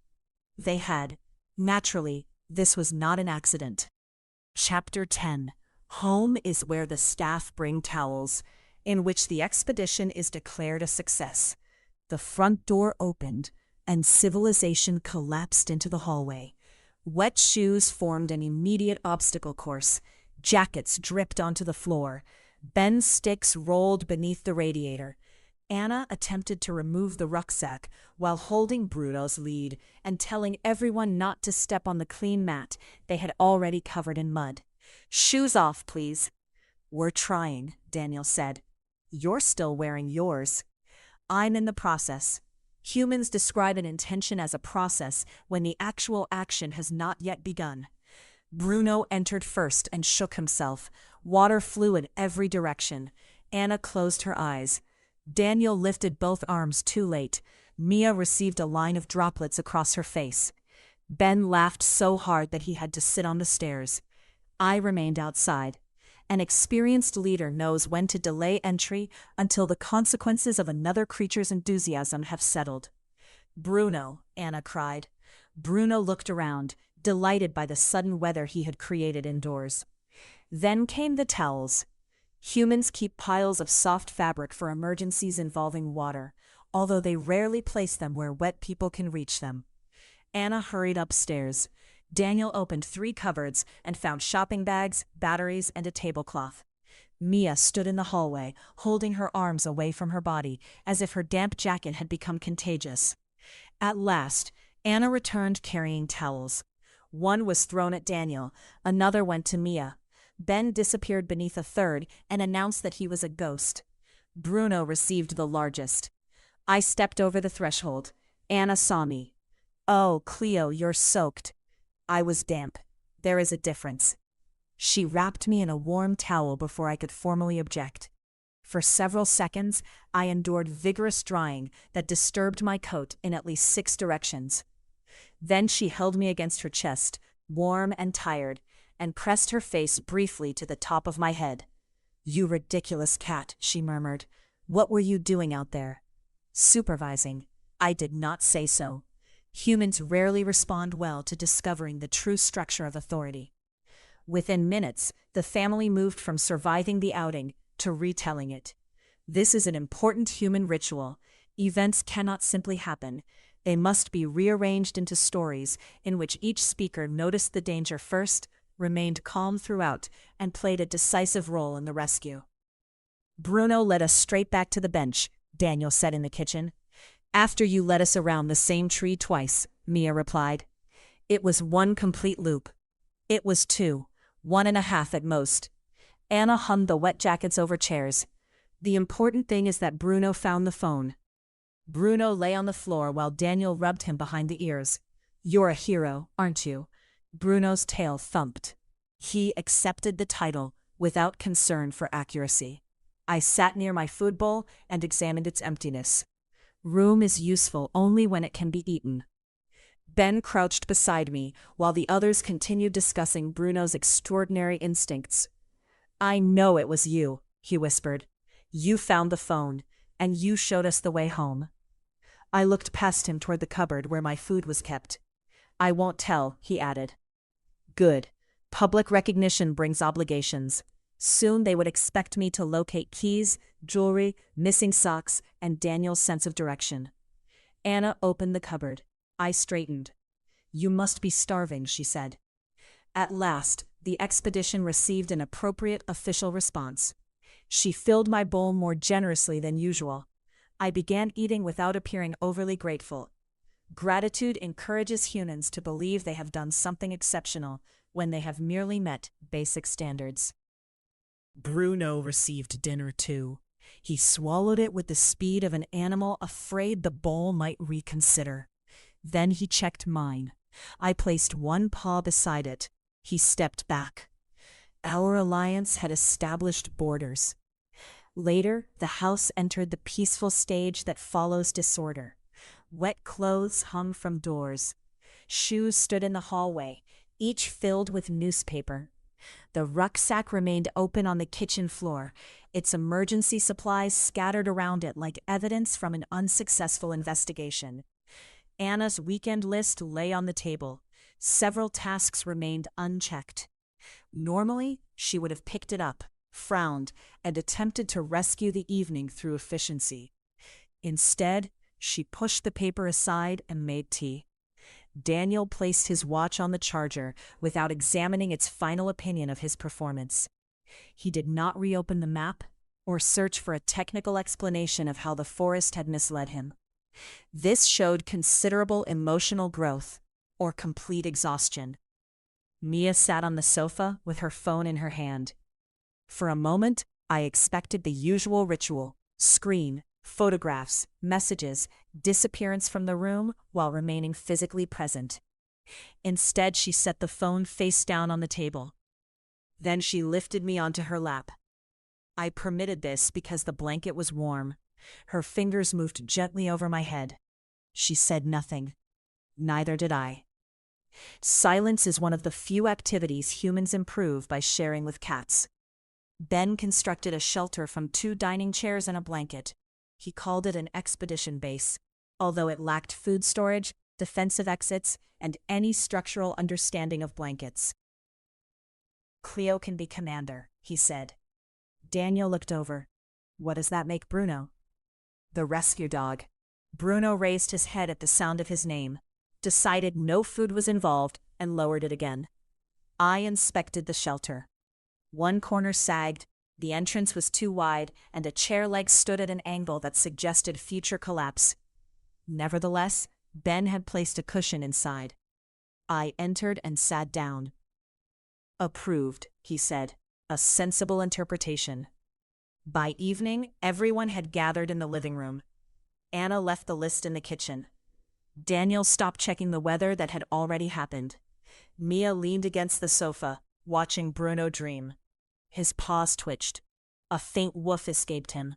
They had. Naturally, this was not an accident. Chapter 10. Home is where the staff bring towels, in which the expedition is declared a success. The front door opened, and civilization collapsed into the hallway. Wet shoes formed an immediate obstacle course. Jackets dripped onto the floor. Ben's sticks rolled beneath the radiator. Anna attempted to remove the rucksack while holding Bruno's lead and telling everyone not to step on the clean mat they had already covered in mud. Shoes off, please. We're trying, Daniel said. You're still wearing yours. I'm in the process. Humans describe an intention as a process when the actual action has not yet begun. Bruno entered first and shook himself. Water flew in every direction. Anna closed her eyes. Daniel lifted both arms too late. Mia received a line of droplets across her face. Ben laughed so hard that he had to sit on the stairs. I remained outside. An experienced leader knows when to delay entry until the consequences of another creature's enthusiasm have settled. Bruno, Anna cried. Bruno looked around, delighted by the sudden weather he had created indoors. Then came the towels. Humans keep piles of soft fabric for emergencies involving water, although they rarely place them where wet people can reach them. Anna hurried upstairs. Daniel opened 3 cupboards and found shopping bags, batteries, and a tablecloth. Mia stood in the hallway, holding her arms away from her body, as if her damp jacket had become contagious. At last, Anna returned carrying towels. One was thrown at Daniel, another went to Mia. Ben disappeared beneath a third and announced that he was a ghost. Bruno received the largest. I stepped over the threshold. Anna saw me. "Oh, Cleo, you're soaked." I was damp. There is a difference. She wrapped me in a warm towel before I could formally object. For several seconds, I endured vigorous drying that disturbed my coat in at least 6 directions. Then she held me against her chest, warm and tired, and pressed her face briefly to the top of my head. "You ridiculous cat," she murmured. "What were you doing out there?" "Supervising." I did not say so. Humans rarely respond well to discovering the true structure of authority. Within minutes, the family moved from surviving the outing to retelling it. This is an important human ritual. Events cannot simply happen. They must be rearranged into stories in which each speaker noticed the danger first, remained calm throughout, and played a decisive role in the rescue. "Bruno led us straight back to the bench," Daniel said in the kitchen. "After you led us around the same tree twice," Mia replied. "It was one complete loop." "It was 2, 1.5 at most." Anna hung the wet jackets over chairs. "The important thing is that Bruno found the phone." Bruno lay on the floor while Daniel rubbed him behind the ears. "You're a hero, aren't you?" Bruno's tail thumped. He accepted the title without concern for accuracy. I sat near my food bowl and examined its emptiness. Room is useful only when it can be eaten. Ben crouched beside me while the others continued discussing Bruno's extraordinary instincts. "I know it was you," he whispered. "You found the phone, and you showed us the way home." I looked past him toward the cupboard where my food was kept. "I won't tell," he added. "Good. Public recognition brings obligations. Soon they would expect me to locate keys, jewelry, missing socks, and Daniel's sense of direction." Anna opened the cupboard. I straightened. "You must be starving," she said. At last, the expedition received an appropriate official response. She filled my bowl more generously than usual. I began eating without appearing overly grateful. Gratitude encourages humans to believe they have done something exceptional when they have merely met basic standards. Bruno received dinner too. He swallowed it with the speed of an animal afraid the bowl might reconsider. Then he checked mine. I placed one paw beside it. He stepped back. Our alliance had established borders. Later, the house entered the peaceful stage that follows disorder. Wet clothes hung from doors. Shoes stood in the hallway, each filled with newspaper. The rucksack remained open on the kitchen floor, its emergency supplies scattered around it like evidence from an unsuccessful investigation. Anna's weekend list lay on the table. Several tasks remained unchecked. Normally, she would have picked it up, frowned, and attempted to rescue the evening through efficiency. Instead, she pushed the paper aside and made tea. Daniel placed his watch on the charger without examining its final opinion of his performance. He did not reopen the map or search for a technical explanation of how the forest had misled him. This showed considerable emotional growth or complete exhaustion. Mia sat on the sofa with her phone in her hand. For a moment, I expected the usual ritual: screen, photographs, messages, disappearance from the room while remaining physically present. Instead, she set the phone face down on the table. Then she lifted me onto her lap. I permitted this because the blanket was warm. Her fingers moved gently over my head. She said nothing. Neither did I. Silence is one of the few activities humans improve by sharing with cats. Ben constructed a shelter from 2 dining chairs and a blanket. He called it an expedition base, although it lacked food storage, defensive exits, and any structural understanding of blankets. "Cleo can be commander," he said. Daniel looked over. "What does that make Bruno?" "The rescue dog." Bruno raised his head at the sound of his name, decided no food was involved, and lowered it again. I inspected the shelter. One corner sagged, the entrance was too wide, and a chair leg stood at an angle that suggested future collapse. Nevertheless, Ben had placed a cushion inside. I entered and sat down. Approved, he said. A sensible interpretation. By evening, everyone had gathered in the living room. Anna left the list in the kitchen. Daniel stopped checking the weather that had already happened. Mia leaned against the sofa, watching Bruno dream. His paws twitched. A faint woof escaped him.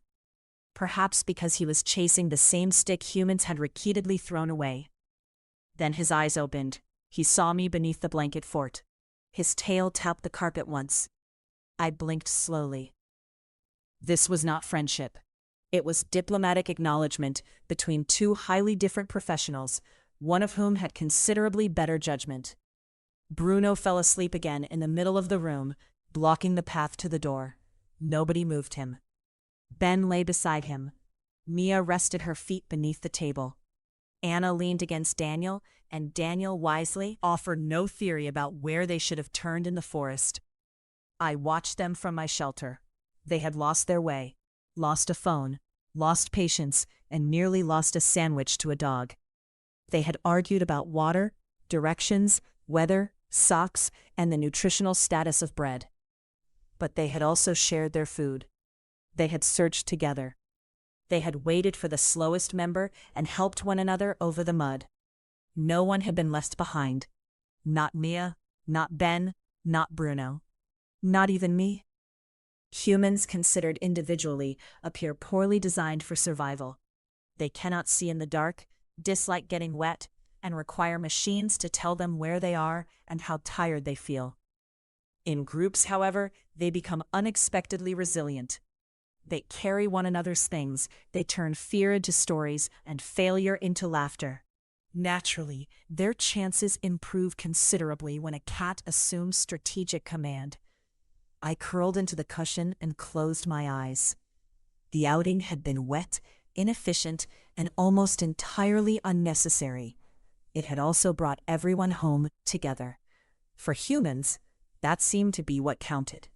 Perhaps because he was chasing the same stick humans had repeatedly thrown away. Then his eyes opened. He saw me beneath the blanket fort. His tail tapped the carpet once. I blinked slowly. This was not friendship. It was diplomatic acknowledgement between two highly different professionals, one of whom had considerably better judgment. Bruno fell asleep again in the middle of the room, blocking the path to the door. Nobody moved him. Ben lay beside him. Mia rested her feet beneath the table. Anna leaned against Daniel, and Daniel wisely offered no theory about where they should have turned in the forest. I watched them from my shelter. They had lost their way, lost a phone, lost patience, and nearly lost a sandwich to a dog. They had argued about water, directions, weather, socks, and the nutritional status of bread. But they had also shared their food. They had searched together. They had waited for the slowest member and helped one another over the mud. No one had been left behind. Not Mia, not Ben, not Bruno. Not even me. Humans considered individually appear poorly designed for survival. They cannot see in the dark, dislike getting wet, and require machines to tell them where they are and how tired they feel. In groups, however, they become unexpectedly resilient. They carry one another's things, they turn fear into stories and failure into laughter. Naturally, their chances improve considerably when a cat assumes strategic command. I curled into the cushion and closed my eyes. The outing had been wet, inefficient, and almost entirely unnecessary. It had also brought everyone home together. For humans, that seemed to be what counted.